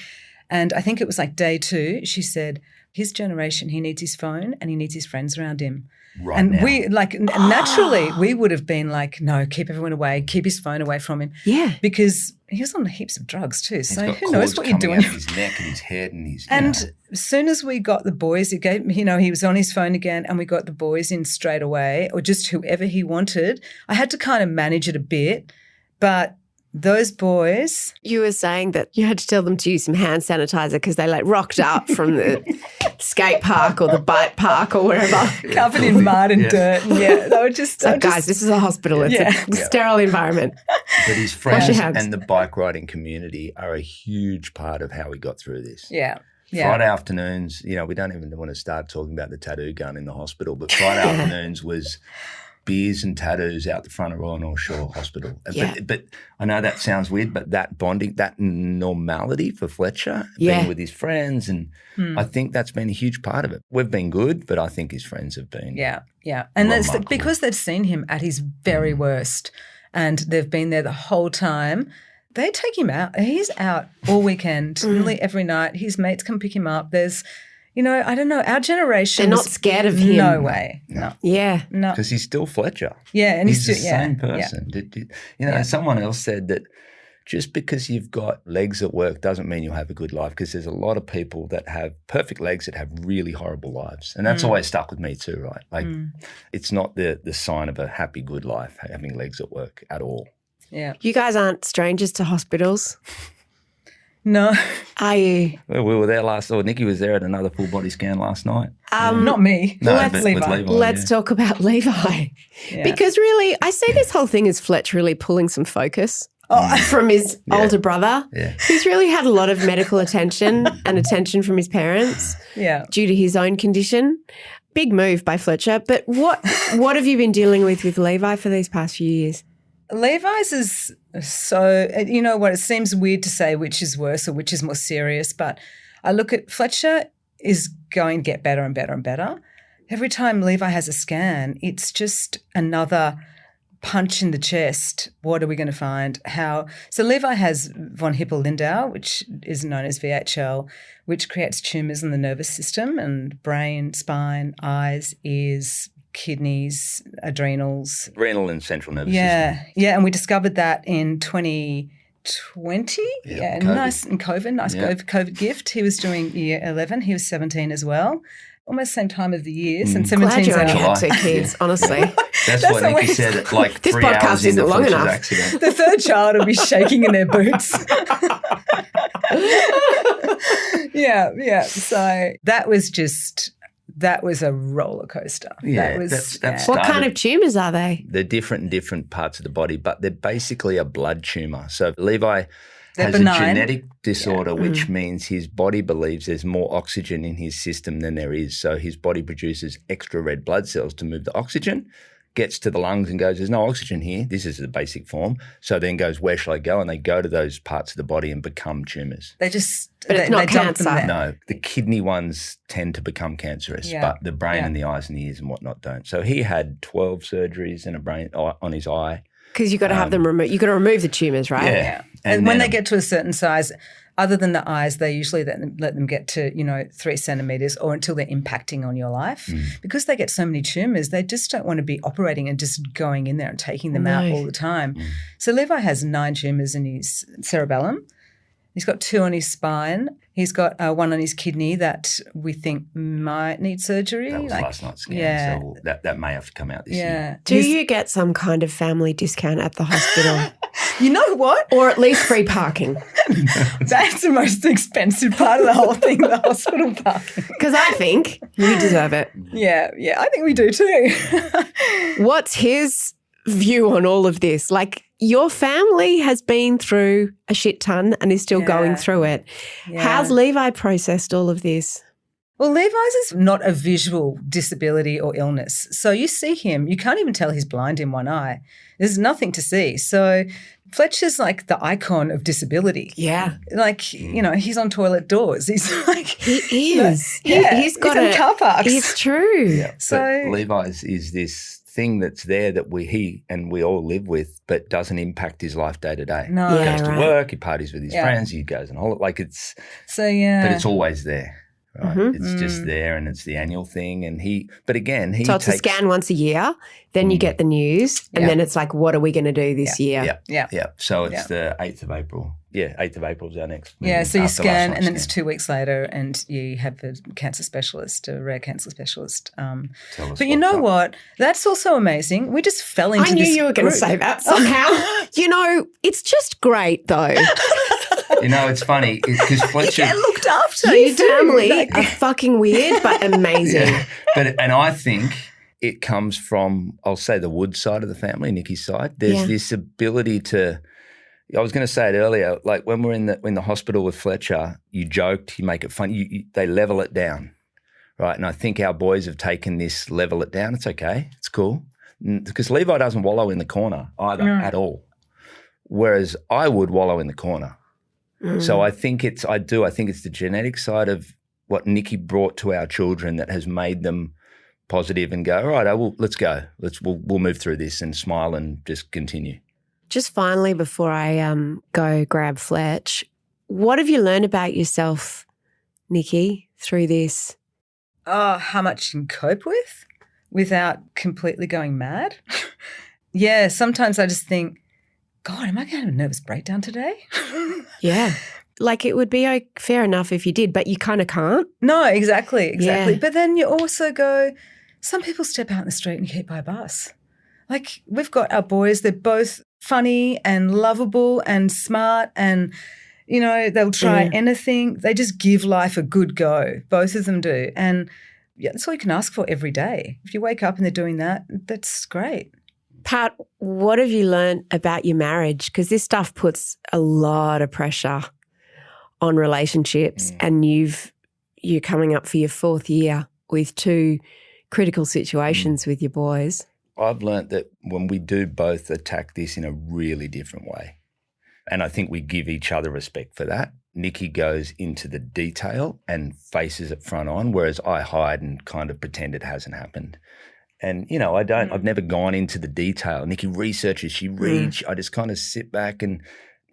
And I think it was like day 2. She said, his generation, he needs his phone and he needs his friends around him. Right and now. we, like, naturally, we would have been like, no, keep everyone away, keep his phone away from him. Yeah. Because he was on heaps of drugs too. He's So got who knows what you're doing? out of his neck and his head and his. And as soon as we got the boys, it gave, you know, he was on his phone again and we got the boys in straight away, or just whoever he wanted. I had to kind of manage it a bit, but those boys. You were saying that you had to tell them to use some hand sanitizer because they like rocked up from the skate park or the bike park or wherever. Covered in mud and dirt. And they were just. So guys, this is a hospital. It's a sterile environment. But his friends and the bike riding community are a huge part of how we got through this. Yeah. Friday afternoons, you know, we don't even want to start talking about the tattoo gun in the hospital, but Friday afternoons was beers and tattoos out the front of Royal North Shore Hospital. But I know that sounds weird, but that bonding, that normality for Fletcher, being with his friends, and I think that's been a huge part of it. We've been good, but I think his friends have been And that's because they've seen him at his very worst and they've been there the whole time. They take him out. He's out all weekend, nearly every night. His mates come pick him up. There's, you know, I don't know, our generation. They're not scared of him. No way. No. Yeah. No. Because he's still Fletcher. Yeah. And he's the same person. You know, someone else said that just because you've got legs at work doesn't mean you'll have a good life, because there's a lot of people that have perfect legs that have really horrible lives. And that's always stuck with me too, right? Like it's not the sign of a happy, good life, having legs at work at all. Yeah. You guys aren't strangers to hospitals? No. Are you? Well, we were there Nicky was there at another full body scan last night. Not me. No, Let's with Levi. Let's talk about Levi. Yeah. Because really, I see this whole thing as Fletch really pulling some focus from his older brother. Yeah. He's really had a lot of medical attention and attention from his parents due to his own condition. big move by Fletcher. But what have you been dealing with Levi for these past few years? Levi's is so, you know what, it seems weird to say which is worse or which is more serious, but I look at Fletcher is going to get better and better and better. Every time Levi has a scan, it's just another punch in the chest. What are we going to find? How? So Levi has von Hippel-Lindau, which is known as VHL, which creates tumours in the nervous system and brain, spine, eyes, ears, kidneys, adrenals. Renal and central nervous system. system. Yeah, and we discovered that in 2020. Yeah, nice in COVID, COVID gift. He was doing year 11. He was 17 as well. Almost same time of the year, since 17's Glad you only out. had 2 kids, honestly. That's what Nicky said, like this 3 podcast hours into isn't long Fletcher's enough. accident. The third child will be shaking in their boots. Yeah. So that was a roller coaster. Yeah, that What kind of tumours are they? They're different in different parts of the body, but they're basically a blood tumour. So Levi has benign. a genetic disorder, which means his body believes there's more oxygen in his system than there is. So his body produces extra red blood cells to move the oxygen, gets to the lungs and goes, there's no oxygen here. This is the basic form. So then goes, where shall I go? And they go to those parts of the body and become tumours. They just But it's not cancer. No, the kidney ones tend to become cancerous, but the brain and the eyes and the ears and whatnot don't. So he had 12 surgeries and a brain on his eye. Because you've got to have them removed. You've got to remove the tumours, right? Yeah. And when they get to a certain size, other than the eyes, they usually let them get to, 3 centimetres or until they're impacting on your life. Because they get so many tumours, they just don't want to be operating and just going in there and taking them out all the time. So Levi has 9 tumours in his cerebellum. He's got 2 on his spine. He's got 1 on his kidney that we think might need surgery. That was last night's scan, so that may have to come out this year. Do you get some kind of family discount at the hospital? You know what? Or at least free parking? That's the most expensive part of the whole thing, the hospital parking. Because I think you deserve it. Yeah, I think we do too. What's his view on all of this? Like, your family has been through a shit ton and is still going through it. Yeah. How's Levi processed all of this? Well, Levi's is not a visual disability or illness. So you see him, you can't even tell he's blind in one eye. There's nothing to see. So Fletcher's like the icon of disability. Yeah. Like, he's on toilet doors. He's like... He is. He's got in car parks. It's true. Yeah, so Levi's is this thing that's there that we all live with, but doesn't impact his life day to day. No. He goes to work, he parties with his friends, he goes on holiday. Like it's... So, yeah. But it's always there. Right? It's just there, and it's the annual thing. And so it's a scan once a year, then you get the news, and then it's like, what are we going to do this year? Yeah. So it's the 8th of April. Yeah, 8th of April is our next. Yeah, so you scan, and then it's 2 weeks later, and you have a cancer specialist, a rare cancer specialist. But you know what? That's also amazing. We just fell into this. I knew you were going to say that somehow. It's just great though. It's funny because Fletcher... You get looked after. Your family are fucking weird but amazing. Yeah. And I think it comes from, I'll say, the Wood side of the family, Nicky's side. There's this ability to... I was going to say it earlier, like when we're in the hospital with Fletcher, you joked, you make it fun, they level it down, right? And I think our boys have taken this level it down. It's okay. It's cool. Because Levi doesn't wallow in the corner either at all, whereas I would wallow in the corner. So I think it's the genetic side of what Nicky brought to our children that has made them positive and go, all right, let's go. We'll move through this and smile and just continue. Just finally, before I go grab Fletch, what have you learned about yourself, Nicky, through this? Oh, how much you can cope with without completely going mad. Yeah, sometimes I just think, God, am I going to have a nervous breakdown today? Yeah. Like it would be fair enough if you did, but you kind of can't. No, exactly. Yeah. But then you also go, some people step out in the street and get hit by a bus. Like we've got our boys, they're both funny and lovable and smart and, they'll try anything. They just give life a good go. Both of them do. And that's all you can ask for every day. If you wake up and they're doing that, that's great. Pat, what have you learned about your marriage? Because this stuff puts a lot of pressure on relationships and you're coming up for your 4th year with 2 critical situations with your boys. I've learnt that when we do both attack this in a really different way, and I think we give each other respect for that. Nicky goes into the detail and faces it front on, whereas I hide and kind of pretend it hasn't happened. And, you know, I've never gone into the detail. Nicky researches, she reads, I just kind of sit back and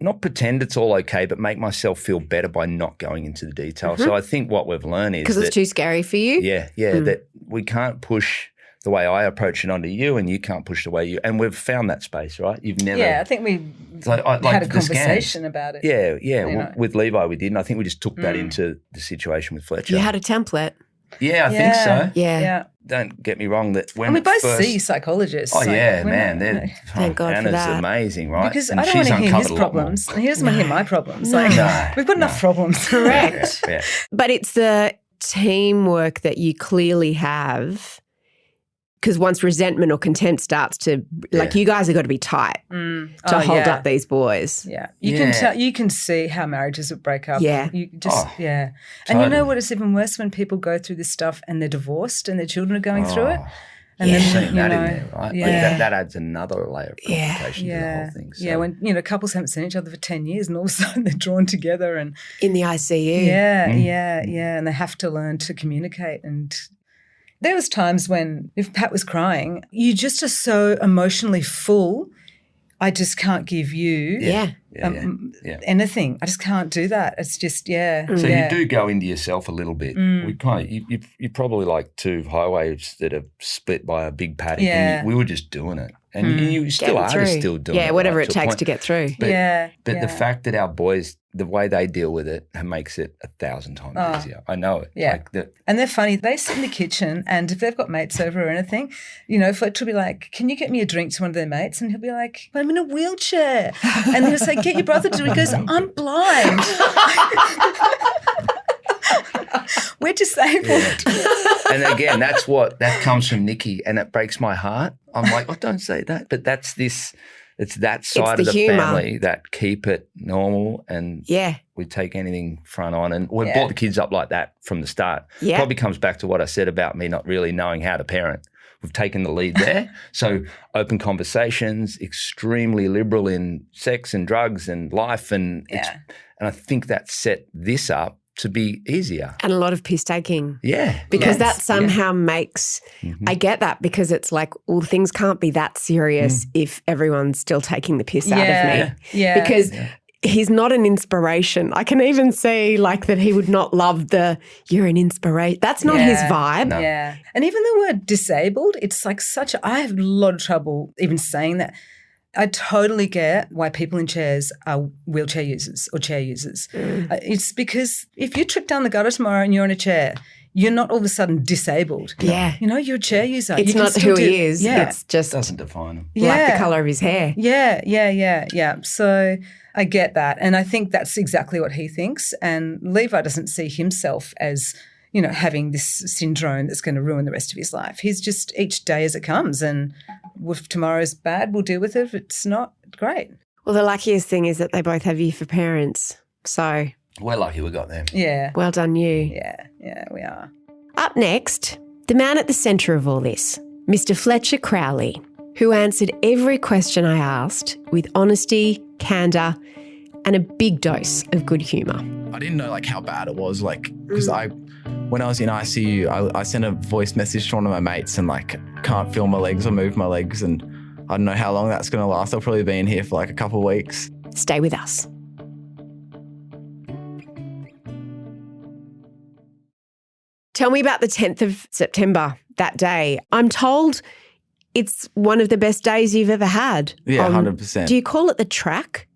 not pretend it's all okay, but make myself feel better by not going into the detail. So I think what we've learned is because it's too scary for you? Yeah, that we can't push the way I approach it onto you and you can't push the way you – and we've found that space, right? You've never – Yeah, I think we had a conversation about it. Yeah. With Levi we did, and I think we just took that into the situation with Fletcher. You had a template. Yeah, I think so. Yeah. Don't get me wrong that when and we both see psychologists. Oh, yeah, man. Thank God for that. Anna's amazing, right? Because and I don't want to hear his problems. And he doesn't want to hear my problems. We've got enough problems. Correct. Yeah. But it's the teamwork that you clearly have, because once resentment or contempt starts to, like, you guys have got to be tight to hold up these boys. Yeah. Can tell, you can see how marriages would break up. Yeah. You just, And you know what, it's even worse when people go through this stuff and they're divorced and their children are going through it. And then, you that know, in there, right? Yeah. Like that adds another layer of complication to the whole thing. So. Yeah, when, couples haven't seen each other for 10 years and all of a sudden they're drawn together and in the ICU. Yeah. And they have to learn to communicate. And there was times when if Pat was crying, you just are so emotionally full, I just can't give you anything. I just can't do that. It's just, So you do go into yourself a little bit. We kind of, you're probably like two highways that are split by a big paddock. Yeah. And we were just doing it. And you still are still doing it. Yeah, whatever it takes to get through. But the fact that our boys, the way they deal with it makes it 1,000 times easier. I know it. Yeah. And they're funny. They sit in the kitchen and if they've got mates over or anything, Fletcher will be like, can you get me a drink to one of their mates? And he'll be like, I'm in a wheelchair. And he'll say, get your brother to do it. He goes, I'm blind. We're disabled. Yeah. And again, that comes from Nicky and it breaks my heart. I'm like, don't say that. But it's that side of the humor. family that keep it normal and we take anything front on. And we've brought the kids up like that from the start. Yeah. Probably comes back to what I said about me not really knowing how to parent. We've taken the lead there. So open conversations, extremely liberal in sex and drugs and life. And I think that set this up to be easier. And a lot of piss taking. Yeah. Because that somehow makes, I get that because it's like, well, things can't be that serious if everyone's still taking the piss out of me. Yeah. Because he's not an inspiration. I can even see like that he would not love you're an inspiration. That's not his vibe. No. Yeah. And even the word disabled, it's like I have a lot of trouble even saying that. I totally get why people in chairs are wheelchair users or chair users. It's because if you trip down the gutter tomorrow and you're in a chair, you're not all of a sudden disabled. Yeah. You're a chair user. It's not who he is. Yeah. It's just doesn't define him. Like the colour of his hair. Yeah. So I get that. And I think that's exactly what he thinks. And Levi doesn't see himself as having this syndrome that's going to ruin the rest of his life. He's just each day as it comes. And if tomorrow's bad, we'll deal with it. If it's not, great. Well, the luckiest thing is that they both have you for parents. So we're lucky we got them. Yeah. Well done, you. Yeah, we are. Up next, the man at the centre of all this, Mr. Fletcher Crowley, who answered every question I asked with honesty, candour, and a big dose of good humour. I didn't know how bad it was, because when I was in ICU, I sent a voice message to one of my mates and can't feel my legs or move my legs, and I don't know how long that's going to last. I'll probably be in here for a couple of weeks. Stay with us. Tell me about the 10th of September, that day. I'm told it's one of the best days you've ever had. Yeah, 100%. Do you call it the track?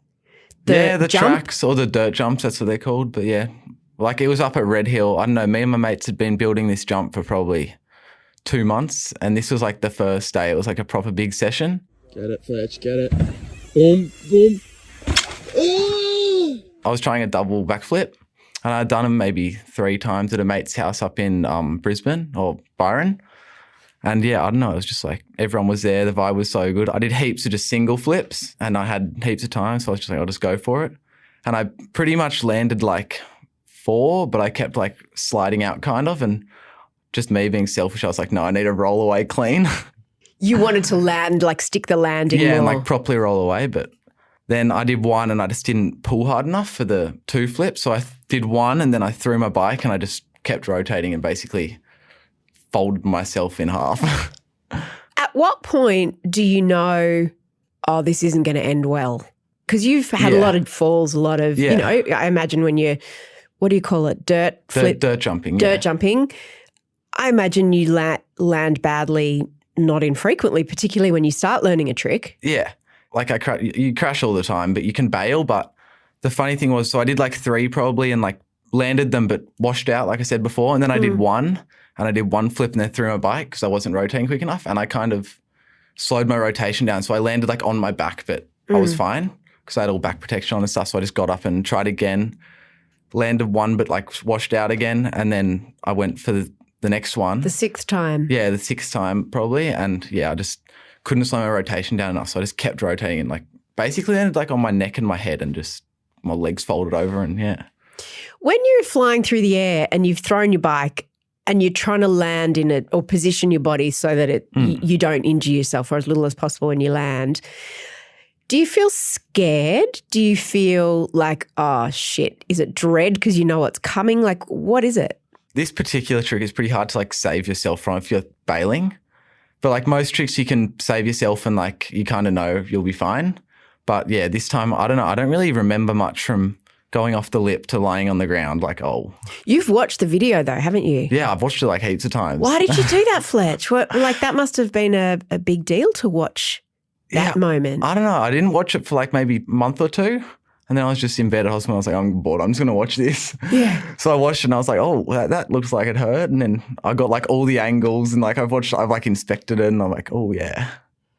The jump? tracks or the dirt jumps, that's what they're called. But yeah, it was up at Red Hill. I don't know, me and my mates had been building this jump for probably 2 months, and this was the first day. It was a proper big session. Get it, Fletch, get it. Boom, boom. I was trying a double backflip, and I'd done them maybe 3 times at a mate's house up in Brisbane or Byron. And yeah, I don't know, it was just everyone was there. The vibe was so good. I did heaps of just single flips and I had heaps of time. So I was just I'll just go for it. And I pretty much landed 4, but I kept sliding out kind of. And just me being selfish, I was like, no, I need to roll away clean. You wanted to land, like stick the landing Yeah, more. and like properly roll away. But then I did one and I just didn't pull hard enough for the 2 flips. So I did one and then I threw my bike and I just kept rotating and basically folded myself in half. At what point do you know, oh, this isn't going to end well? Because you've had a lot of falls, a lot of, you know, I imagine when you're, what do you call it, dirt jumping. Dirt jumping. I imagine you land badly not infrequently, particularly when you start learning a trick. Yeah. Like you crash all the time, but you can bail. But the funny thing was, so I did like 3 probably and like landed them but washed out, like I said before. And then I did one and I did 1 flip and then threw my bike because I wasn't rotating quick enough. And I kind of slowed my rotation down. So I landed like on my back, but I was fine because I had all back protection on and stuff. So I just got up and tried again, landed 1 but like washed out again. And then I went for the next one. The 6th time. Yeah, the 6th time probably. And yeah, I just couldn't slow my rotation down enough. So I just kept rotating and like basically ended like on my neck and my head and just my legs folded over and yeah. When you're flying through the air and you've thrown your bike and you're trying to land in it or position your body so that you don't injure yourself or as little as possible when you land, do you feel scared? Do you feel like, oh, shit, is it dread because you know what's coming? Like, what is it? This particular trick is pretty hard to like save yourself from if you're bailing. But like most tricks you can save yourself and like you kind of know you'll be fine. But yeah, this time, I don't know. I don't really remember much from going off the lip to lying on the ground like, oh. You've watched the video though, haven't you? Yeah, I've watched it like heaps of times. Why did you do that, Fletch? Like that must have been a big deal to watch that moment. I don't know. I didn't watch it for like maybe a month or 2. And then I was just in bed at hospital. I was like, I'm bored. I'm just going to watch this. Yeah. So I watched it and I was like, oh, that looks like it hurt. And then I got like all the angles and like I've like inspected it and I'm like, oh yeah.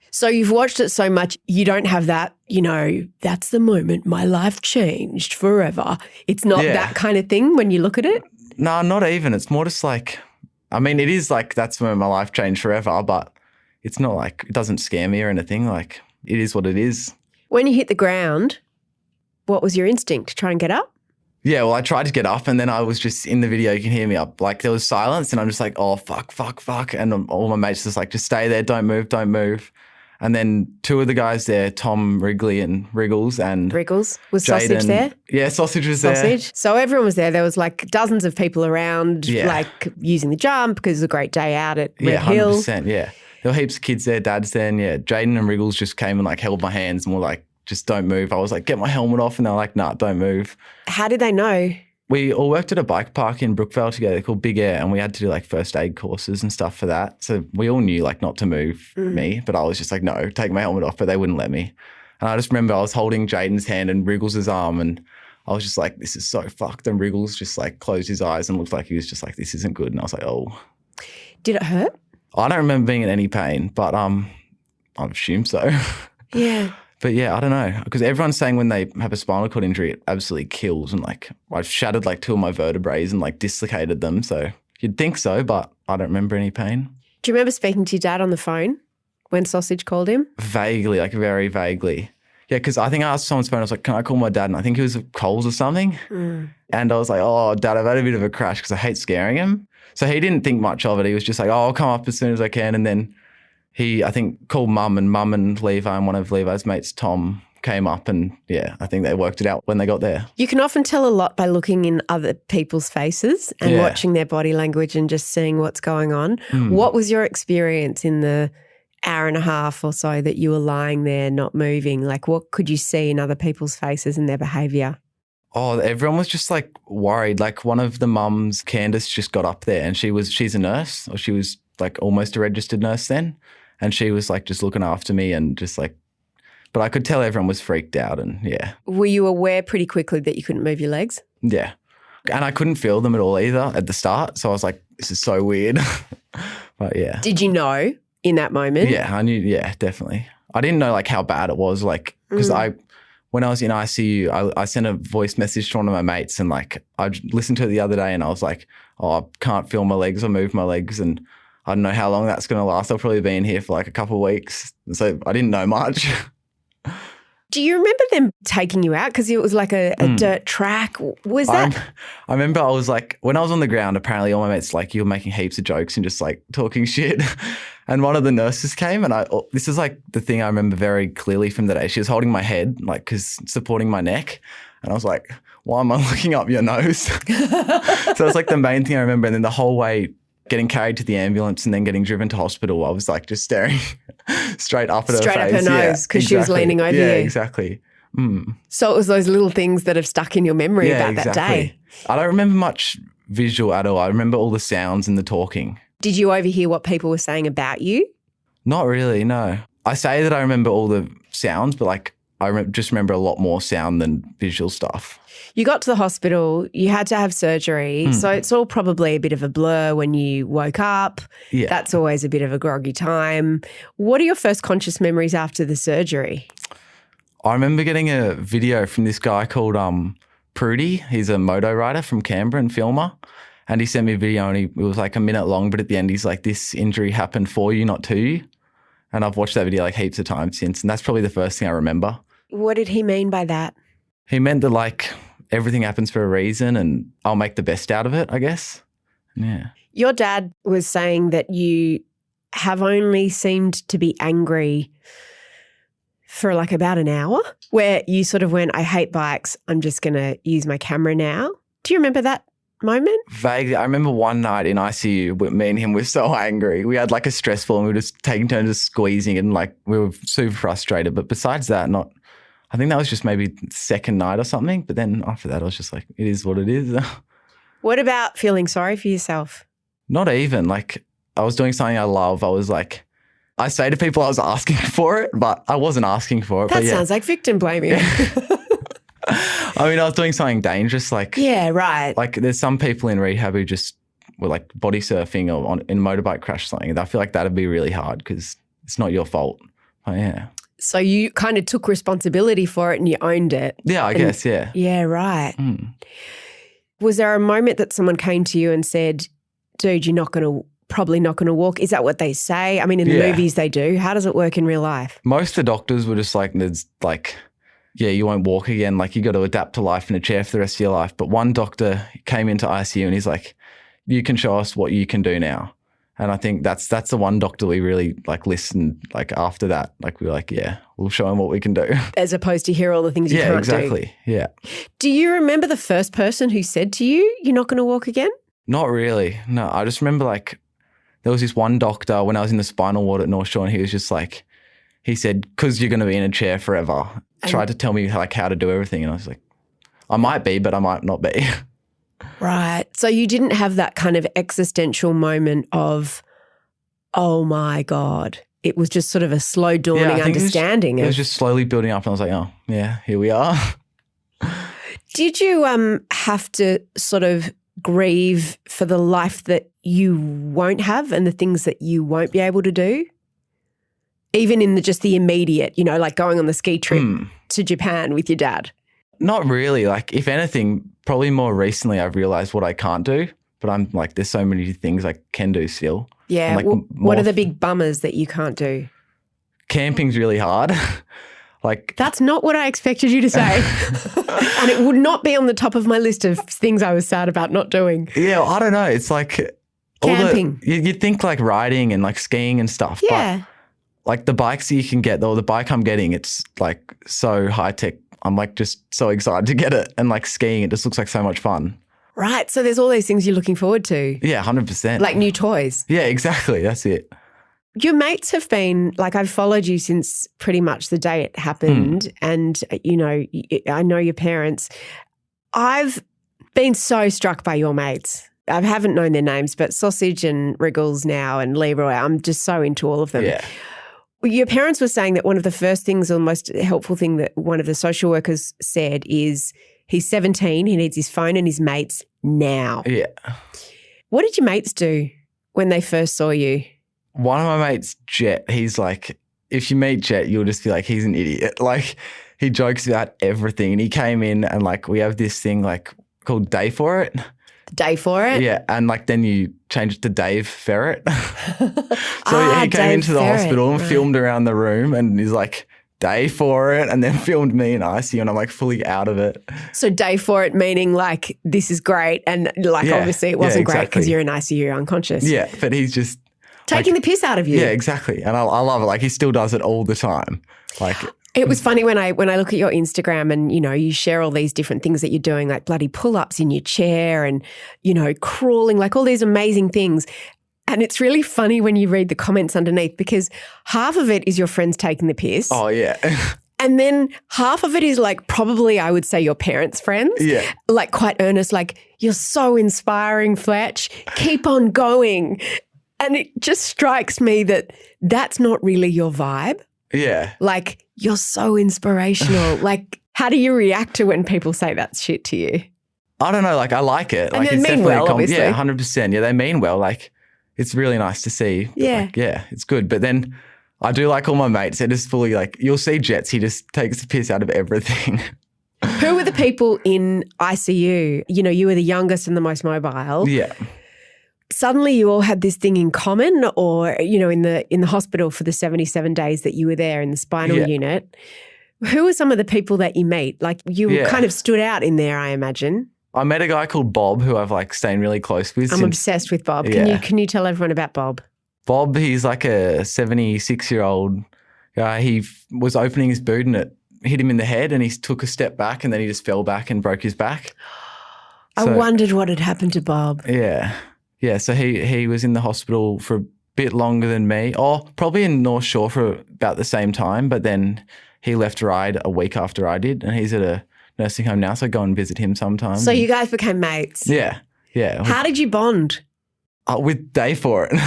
So you've watched it so much, you don't have that, you know, that's the moment my life changed forever. It's not that kind of thing when you look at it? No, not even. It's more just like, I mean, it is like that's when my life changed forever, but it's not like, it doesn't scare me or anything. Like it is what it is. When you hit the ground, what was your instinct? Try and get up? Yeah, well, I tried to get up and then I was just in the video, you can hear me up. Like there was silence and I'm just like, oh, fuck. And all my mates just like, just stay there, don't move. And then 2 of the guys there, Tom Wrigley and Wriggles and Wriggles. Was Jaden, Sausage there? Yeah, Sausage was there. So everyone was there. There was like dozens of people around like using the jump because it was a great day out at Red Hill. 100%, yeah. There were heaps of kids there, dads there, and yeah, Jaden and Wriggles just came and like held my hands and were like, just don't move. I was like, get my helmet off and they're like, nah, don't move. How did they know? We all worked at a bike park in Brookvale together called Big Air and we had to do like first aid courses and stuff for that. So we all knew like not to move me, but I was just like, no, take my helmet off, but they wouldn't let me. And I just remember I was holding Jaden's hand and Wriggles' arm and I was just like, this is so fucked. And Wriggles just like closed his eyes and looked like he was just like, this isn't good. And I was like, oh. Did it hurt? I don't remember being in any pain, but I assume so. Yeah. But yeah, I don't know. Because everyone's saying when they have a spinal cord injury, it absolutely kills. And like I've shattered like 2 of my vertebrae and like dislocated them. So you'd think so, but I don't remember any pain. Do you remember speaking to your dad on the phone when Sausage called him? Vaguely, like very vaguely. Yeah, because I think I asked someone's phone, I was like, can I call my dad? And I think he was at Coles or something. And I was like, oh, Dad, I've had a bit of a crash because I hate scaring him. So he didn't think much of it. He was just like, oh, I'll come up as soon as I can. And then he, I think, called Mum and Levi and one of Levi's mates, Tom, came up and, yeah, I think they worked it out when they got there. You can often tell a lot by looking in other people's faces and watching their body language and just seeing what's going on. What was your experience in the hour and a half or so that you were lying there not moving? Like what could you see in other people's faces and their behaviour? Oh, everyone was just like worried. Like one of the mums, Candace, just got up there and she's a nurse, or she was like almost a registered nurse then. And she was like just looking after me and just like, but I could tell everyone was freaked out and yeah. Were you aware pretty quickly that you couldn't move your legs? Yeah. And I couldn't feel them at all either at the start. So I was like, this is so weird. But yeah. Did you know in that moment? Yeah, I knew. Yeah, definitely. I didn't know like how bad it was. Like, because when I was in ICU, I sent a voice message to one of my mates and like I listened to it the other day and I was like, oh, I can't feel my legs or move my legs and I don't know how long that's going to last. I'll probably be in here for like a couple of weeks. So I didn't know much. Do you remember them taking you out? Because it was like a dirt track. Was that? I remember I was like, when I was on the ground, apparently all my mates like, you were making heaps of jokes and just like talking shit. And one of the nurses came and this is like the thing I remember very clearly from the day. She was holding my head, like, because supporting my neck. And I was like, why am I looking up your nose? So it's like the main thing I remember. And then the whole way getting carried to the ambulance and then getting driven to hospital, I was like just staring straight up at her face. Straight up her nose because she was leaning over you. Yeah, exactly. So it was those little things that have stuck in your memory about that day. I don't remember much visual at all. I remember all the sounds and the talking. Did you overhear what people were saying about you? Not really, no. I say that I remember all the sounds, but like just remember a lot more sound than visual stuff. You got to the hospital, you had to have surgery, so it's all probably a bit of a blur when you woke up. Yeah. That's always a bit of a groggy time. What are your first conscious memories after the surgery? I remember getting a video from this guy called Prudy. He's a moto rider from Canberra and filmer. And he sent me a video and it was like a minute long, but at the end he's like, this injury happened for you, not to you. And I've watched that video like heaps of times since. And that's probably the first thing I remember. What did he mean by that? He meant that like everything happens for a reason and I'll make the best out of it, I guess. Yeah. Your dad was saying that you have only seemed to be angry for like about an hour, where you sort of went, I hate bikes, I'm just going to use my camera now. Do you remember that moment? Vaguely. I remember one night in ICU, me and him were so angry. We had like a stressful and we were just taking turns just squeezing and like we were super frustrated. But besides that, I think that was just maybe second night or something. But then after that, I was just like, it is what it is. What about feeling sorry for yourself? Not even. Like I was doing something I love. I was like, I say to people I was asking for it, but I wasn't asking for it. That sounds like victim blaming. I mean, I was doing something dangerous. Like, yeah, right. Like there's some people in rehab who just were like body surfing or in a motorbike crash or something. I feel like that'd be really hard because it's not your fault. But yeah. So you kind of took responsibility for it and you owned it. Yeah, I guess, yeah. Yeah, right. Was there a moment that someone came to you and said, dude, you're probably not going to walk? Is that what they say? I mean, in the movies they do. How does it work in real life? Most of the doctors were just like, there's like, yeah, you won't walk again. Like you got to adapt to life in a chair for the rest of your life. But one doctor came into ICU and he's like, you can show us what you can do now. And I think that's the one doctor we really like listened like after that. Like we were like, yeah, we'll show him what we can do. As opposed to hear all the things you can't do. Yeah, exactly. Yeah. Do you remember the first person who said to you, you're not going to walk again? Not really. No, I just remember like there was this one doctor when I was in the spinal ward at North Shore and he was just like, he said, because you're going to be in a chair forever, tried to tell me like how to do everything. And I was like, I might be, but I might not be. Right. So you didn't have that kind of existential moment of, oh my God. It was just sort of a slow dawning understanding. It was just slowly building up and I was like, oh, yeah, here we are. Did you have to sort of grieve for the life that you won't have and the things that you won't be able to do? Even in just the immediate, you know, like going on the ski trip to Japan with your dad? Not really. Like, if anything, probably more recently I've realised what I can't do, but I'm like, there's so many things I can do still. Yeah. Like, what are the big bummers that you can't do? Camping's really hard. Like, that's not what I expected you to say. And it would not be on the top of my list of things I was sad about not doing. Yeah, I don't know. It's like camping. You'd think like riding and like skiing and stuff. Yeah. But like the bikes that you can get, though, the bike I'm getting, it's like so high tech. I'm like just so excited to get it. And like skiing, it just looks like so much fun. Right. So there's all these things you're looking forward to. Yeah, 100%. Like new toys. Yeah, exactly. That's it. Your mates have been, like, I've followed you since pretty much the day it happened. And, you know, I know your parents. I've been so struck by your mates. I haven't known their names, but Sausage and Wriggles now and Leroy, I'm just so into all of them. Yeah. Your parents were saying that one of the first things or the most helpful thing that one of the social workers said is he's 17, he needs his phone and his mates now. Yeah. What did your mates do when they first saw you? One of my mates, Jet, he's like, if you meet Jet, you'll just be like, he's an idiot. Like, he jokes about everything. And he came in and like, we have this thing like called Day For It. Day For It? Yeah. And like, then you change it to Dave Ferret. So he came Dave into the Ferret, hospital and filmed around the room and he's like day for it and then filmed me in ICU and I'm like fully out of it. So day for it meaning like this is great and like Yeah. obviously it wasn't Yeah, great because exactly. you're in ICU unconscious. Yeah, but he's just Taking the piss out of you. Yeah, exactly. And I love it. Like he still does it all the time. Like It was funny when I look at your Instagram and, you know, you share all these different things that you're doing, like bloody pull-ups in your chair and, you know, crawling, like all these amazing things. And it's really funny when you read the comments underneath because half of it is your friends taking the piss. oh yeah. And then half of it is like probably I would say your parents' friends. Yeah. Like quite earnest, like, you're so inspiring, Fletch. Keep on going. And it just strikes me that that's not really your vibe. Yeah. Like, you're so inspirational. Like, how do you react to when people say that shit to you? I don't know. Like I like it. And Like they it's mean definitely well, obviously. Yeah, 100%. Yeah, they mean well. Like it's really nice to see. Yeah. Like, yeah, it's good. But then I do like all my mates. They're just fully like, you'll see Jets. He just takes the piss out of everything. Who were the people in ICU? You know, you were the youngest and the most mobile. Yeah. Suddenly you all had this thing in common or, you know, in the hospital for the 77 days that you were there in the spinal Yeah. unit. Who are some of the people that you meet? Like you Yeah. kind of stood out in there, I imagine. I met a guy called Bob who I've like staying really close with. I'm since obsessed with Bob. Yeah. Can you tell everyone about Bob? Bob, he's like a 76-year-old guy. He was opening his boot and it hit him in the head and he took a step back and then he just fell back and broke his back. I So- wondered what had happened to Bob. Yeah. Yeah. So he was in the hospital for a bit longer than me, or probably in North Shore for about the same time. But then he left Ryde a week after I did, and he's at a nursing home now. So I go and visit him sometimes. So you guys became mates. Yeah. Yeah. How did you bond? With Day for it.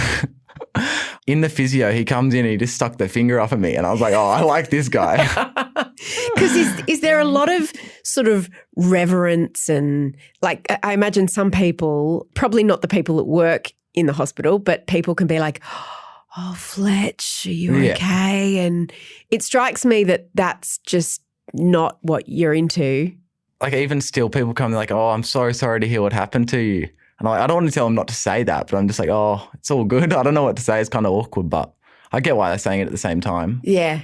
In the physio, he comes in and he just stuck the finger up at me. And I was like, oh, I like this guy. Because is there a lot of sort of reverence and like I imagine some people, probably not the people that work in the hospital, but people can be like, oh, Fletch, are you Yeah. okay? And it strikes me that that's just not what you're into. Like even still, people come like, oh, I'm so sorry to hear what happened to you. And I don't want to tell them not to say that, but I'm just like, oh, it's all good. I don't know what to say. It's kind of awkward, but I get why they're saying it at the same time. Yeah.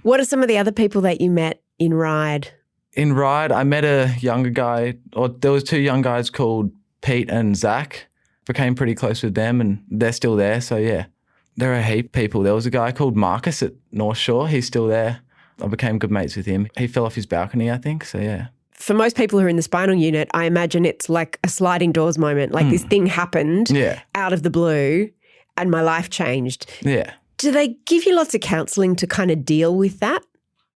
What are some of the other people that you met in Ryde? In Ryde, I met a younger guy, or there was two young guys called Pete and Zach. Became pretty close with them and they're still there. So yeah, there are a heap of people. There was a guy called Marcus at North Shore. He's still there. I became good mates with him. He fell off his balcony, I think. So yeah. For most people who are in the spinal unit, I imagine it's like a sliding doors moment. Like this thing happened Yeah. out of the blue and my life changed. Yeah. Do they give you lots of counselling to kind of deal with that?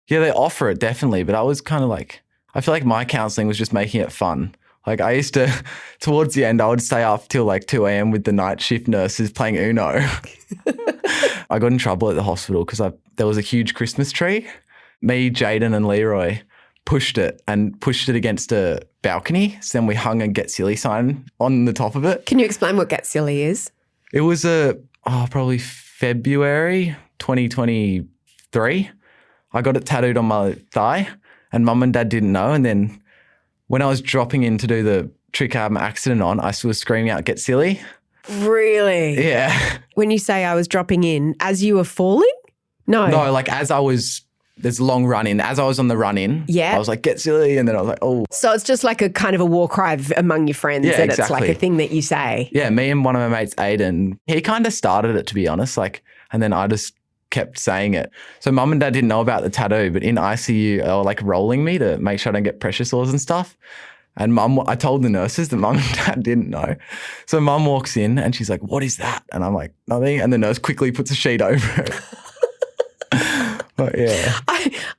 Yeah, they offer it definitely. But I was kind of like, I feel like my counselling was just making it fun. Like I used to, towards the end, I would stay up till like 2 a.m. with the night shift nurses playing Uno. I got in trouble at the hospital because there was a huge Christmas tree. Me, Jaden and Leroy pushed it against a balcony. So then we hung a Get Silly sign on the top of it. Can you explain what Get Silly is? It was probably February 2023. I got it tattooed on my thigh and Mum and Dad didn't know. And then when I was dropping in to do the trick I had my accident on, I was screaming out, "Get silly." Really? Yeah. When you say I was dropping in, as you were falling? No. No, like as I was, there's a long run in. As I was on the run in, Yeah. I was like, "Get silly." And then I was like, oh. So it's just like a kind of a war cry among your friends Yeah, and it's like exactly. a thing that you say. Yeah, me and one of my mates, Aiden, he kind of started it, to be honest. Like, and then I just kept saying it. So Mum and Dad didn't know about the tattoo, but in ICU, they were like rolling me to make sure I don't get pressure sores and stuff. And I told the nurses that Mum and Dad didn't know. So Mum walks in and she's like, "What is that?" And I'm like, "Nothing." And the nurse quickly puts a sheet over it. But yeah.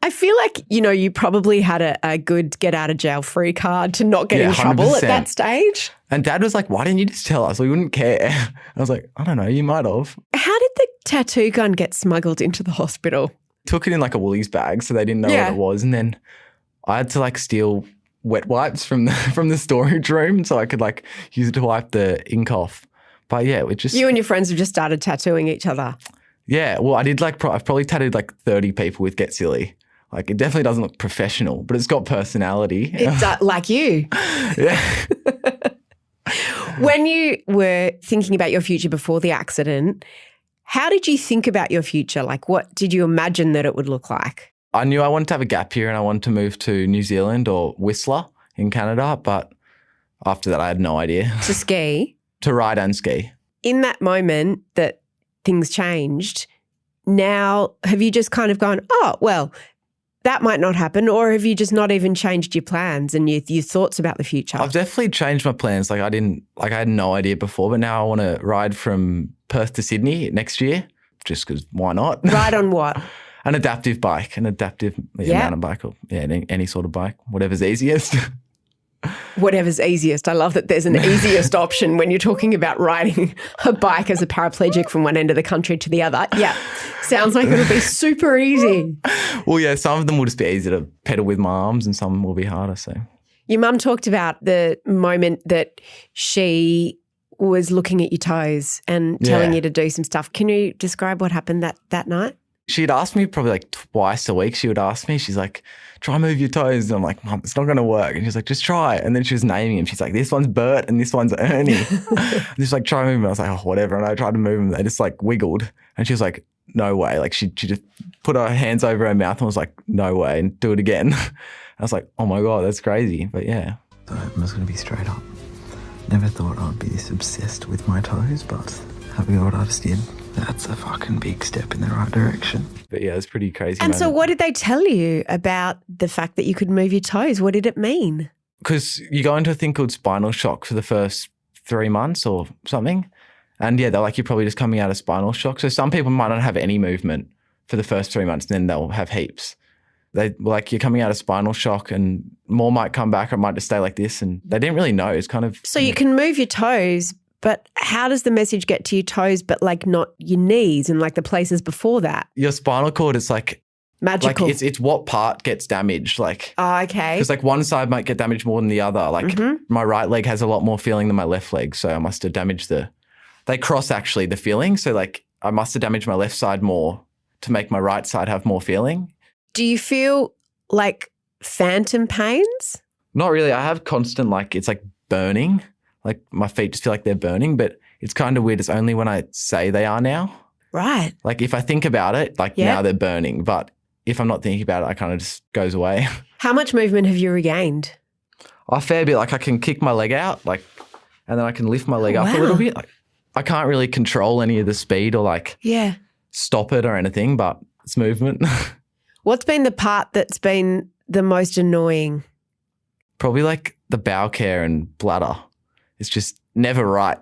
I feel like, you know, you probably had a good get out of jail free card to not get Yeah, in trouble at 100%. that stage. And Dad was like, "Why didn't you just tell us? We wouldn't care." I was like, "I don't know, you might have." How did the tattoo gun get smuggled into the hospital? Took it in like a Woolies bag so they didn't know Yeah. what it was. And then I had to like steal wet wipes from the storage room so I could like use it to wipe the ink off. But yeah, it just... You and your friends have just started tattooing each other. Yeah, well, I did like... I've probably tattooed like 30 people with Get Silly. Like it definitely doesn't look professional, but it's got personality. It's like you. Yeah. When you were thinking about your future before the accident, how did you think about your future? Like what did you imagine that it would look like? I knew I wanted to have a gap year and I wanted to move to New Zealand or Whistler in Canada, but after that I had no idea. To ski? To ride and ski. In that moment that things changed, now have you just kind of gone, oh, well, that might not happen, or have you just not even changed your plans and your thoughts about the future? I've definitely changed my plans. I had no idea before, but now I want to ride from Perth to Sydney next year just because why not? Ride on what? An adaptive bike, mountain bike or any sort of bike, whatever's easiest. Whatever's easiest. I love that there's an easiest option when you're talking about riding a bike as a paraplegic from one end of the country to the other. Yeah, sounds like it'll be super easy. Well, yeah, some of them will just be easy to pedal with my arms and some will be harder. So your mum talked about the moment that she was looking at your toes and telling you to do some stuff. Can you describe what happened that night? She'd ask me probably like twice a week. She would ask me, she's like, try move your toes. And I'm like, Mum, it's not going to work. And she's like, just try. And then she was naming him. She's like, this one's Bert and this one's Ernie. And she's like, try move them. I was like, oh, whatever. And I tried to move them. They just like wiggled. And she was like, no way. Like she just put her hands over her mouth and was like, no way. And do it again. I was like, oh my God, that's crazy. But yeah. I'm just going to be straight up. Never thought I'd be this obsessed with my toes, but having what I just did, that's a fucking big step in the right direction. But yeah, it's pretty crazy. And so what did they tell you about the fact that you could move your toes? What did it mean? Because you go into a thing called spinal shock for the first 3 months or something. And yeah, they're like, you're probably just coming out of spinal shock. So some people might not have any movement for the first 3 months and then they'll have heaps. They like, you're coming out of spinal shock and more might come back or it might just stay like this. And they didn't really know. It's kind of... So you can move your toes, but how does the message get to your toes but like not your knees and like the places before that? Your spinal cord is like... Magical. Like it's what part gets damaged. Like, oh, okay. Because like one side might get damaged more than the other. Like my right leg has a lot more feeling than my left leg. So I must have damaged they cross actually the feeling. So like I must have damaged my left side more to make my right side have more feeling. Do you feel like phantom pains? Not really. I have constant it's like burning. Like my feet just feel like they're burning, but it's kind of weird. It's only when I say they are now. Right. Like if I think about it, now they're burning. But if I'm not thinking about it, I kind of just goes away. How much movement have you regained? A fair bit. Like I can kick my leg out, and then I can lift my leg up a little bit. Like I can't really control any of the speed or stop it or anything, but it's movement. What's been the part that's been the most annoying? Probably like the bowel care and bladder. It's just never right.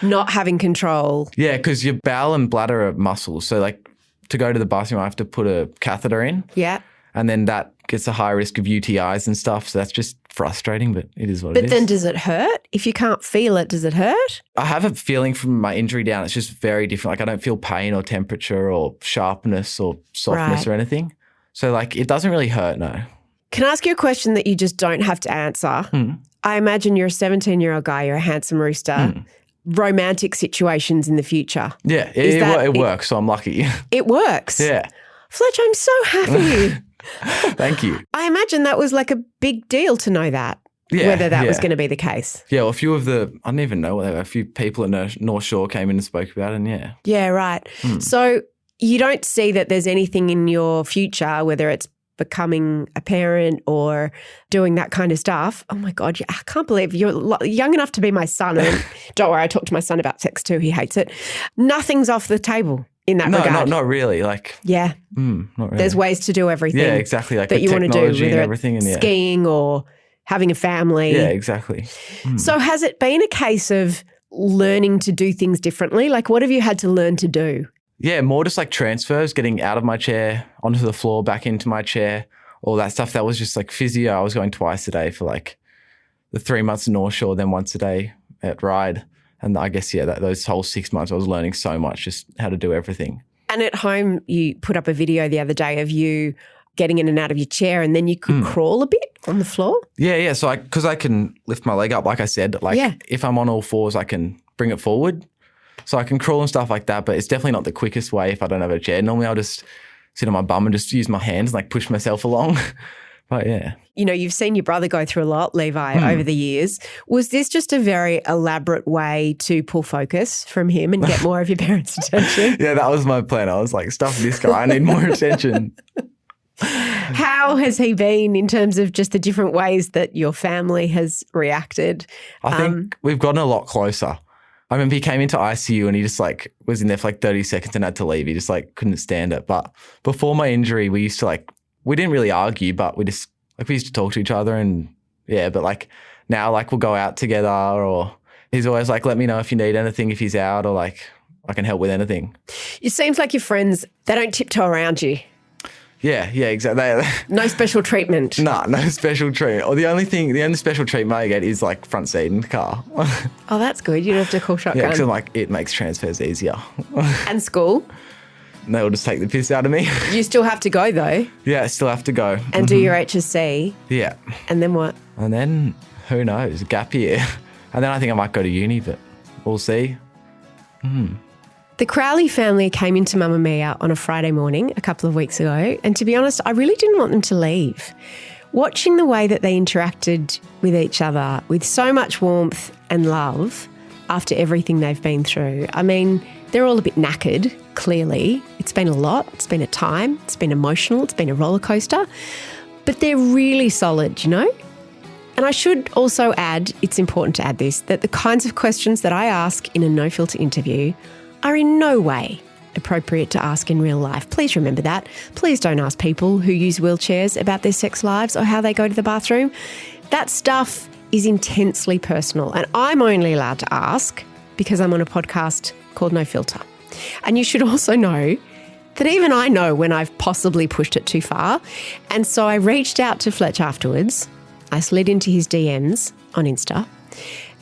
Not having control. Yeah, because your bowel and bladder are muscles. So like to go to the bathroom, I have to put a catheter in. Yeah. And then that gets a high risk of UTIs and stuff. So that's just frustrating, but it is what it is. But then does it hurt? If you can't feel it, does it hurt? I have a feeling from my injury down, it's just very different. Like I don't feel pain or temperature or sharpness or softness or anything. So like it doesn't really hurt, no. Can I ask you a question that you just don't have to answer? I imagine you're a 17-year-old guy, you're a handsome rooster. Romantic situations in the future. Yeah, it works, so I'm lucky. It works? Yeah. Fletcher, I'm so happy. Thank you. I imagine that was like a big deal to know that, whether that was going to be the case. Yeah, well, a few of I don't even know what they were, a few people at North Shore came in and spoke about it and yeah. Yeah, right. So you don't see that there's anything in your future, whether it's becoming a parent or doing that kind of stuff. Oh my God, I can't believe you're young enough to be my son. And don't worry, I talk to my son about sex too. He hates it. Nothing's off the table in that regard. No, not really. Not really. There's ways to do everything. Yeah, exactly. Like that you want to do, whether and everything, and skiing or having a family. Yeah, exactly. So has it been a case of learning to do things differently? Like what have you had to learn to do? Yeah, more just like transfers, getting out of my chair, onto the floor, back into my chair, all that stuff. That was just like physio. I was going twice a day for like the 3 months in North Shore, then once a day at Ride. And I guess, those whole 6 months I was learning so much, just how to do everything. And at home, you put up a video the other day of you getting in and out of your chair and then you could crawl a bit on the floor? Yeah. So because I can lift my leg up, like I said, if I'm on all fours, I can bring it forward. So I can crawl and stuff like that, but it's definitely not the quickest way if I don't have a chair. Normally I'll just sit on my bum and just use my hands and like push myself along. But yeah. You know, you've seen your brother go through a lot, Levi, over the years. Was this just a very elaborate way to pull focus from him and get more of your parents' attention? Yeah, that was my plan. I was like, stuff this guy, I need more attention. How has he been in terms of just the different ways that your family has reacted? I think we've gotten a lot closer. I remember he came into ICU and he just like was in there for like 30 seconds and had to leave. He just like couldn't stand it. But before my injury, we used to like, we didn't really argue, but we used to talk to each other and yeah, but like now like we'll go out together or he's always like, let me know if you need anything, if he's out or like I can help with anything. It seems like your friends, they don't tiptoe around you. Yeah, exactly. No special treatment. No special treatment. Or the only special treatment I get is like front seat in the car. Oh, that's good. You don't have to call shotgun. Yeah, because like it makes transfers easier. And school? They'll just take the piss out of me. You still have to go though. Yeah, I still have to go. And do your HSC. Yeah. And then what? And then who knows? Gap year. And then I think I might go to uni, but we'll see. The Crowley family came into Mamamia on a Friday morning a couple of weeks ago, and to be honest, I really didn't want them to leave. Watching the way that they interacted with each other with so much warmth and love after everything they've been through, I mean, they're all a bit knackered, clearly. It's been a lot. It's been a time. It's been emotional. It's been a roller coaster. But they're really solid, you know? And I should also add, it's important to add this, that the kinds of questions that I ask in a no-filter interview are in no way appropriate to ask in real life. Please remember that. Please don't ask people who use wheelchairs about their sex lives or how they go to the bathroom. That stuff is intensely personal, and I'm only allowed to ask because I'm on a podcast called No Filter. And you should also know that even I know when I've possibly pushed it too far. And so I reached out to Fletch afterwards. I slid into his DMs on Insta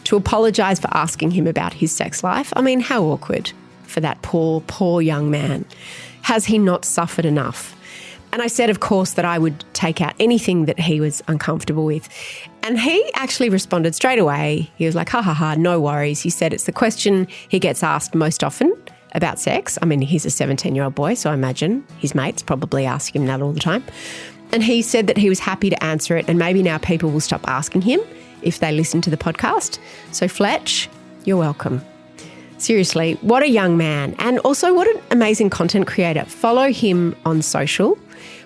to apologise for asking him about his sex life. I mean, how awkward for that poor young man. Has he not suffered enough? And I said, of course, that I would take out anything that he was uncomfortable with. And he actually responded straight away. He was like, ha, no worries. He said it's the question he gets asked most often about sex. I mean, he's a 17-year-old boy, so I imagine his mates probably ask him that all the time. And he said that he was happy to answer it, and maybe now people will stop asking him if they listen to the podcast. So Fletch, you're welcome. Seriously, what a young man, and also what an amazing content creator. Follow him on social.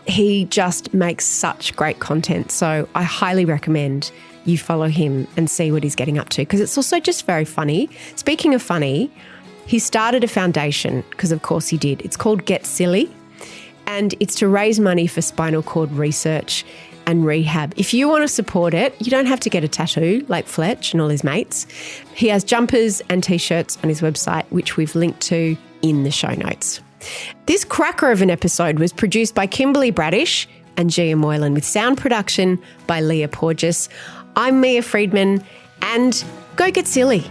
He just makes such great content. So I highly recommend you follow him and see what he's getting up to, because it's also just very funny. Speaking of funny, he started a foundation, because of course he did. It's called Get Silly, and it's to raise money for spinal cord research and rehab. If you want to support it, you don't have to get a tattoo like Fletch and all his mates. He has jumpers and T-shirts on his website, which we've linked to in the show notes. This cracker of an episode was produced by Kimberley, Braddish and Gia Moylan, with sound production by Leah Porges. I'm Mia Freedman, and go get silly.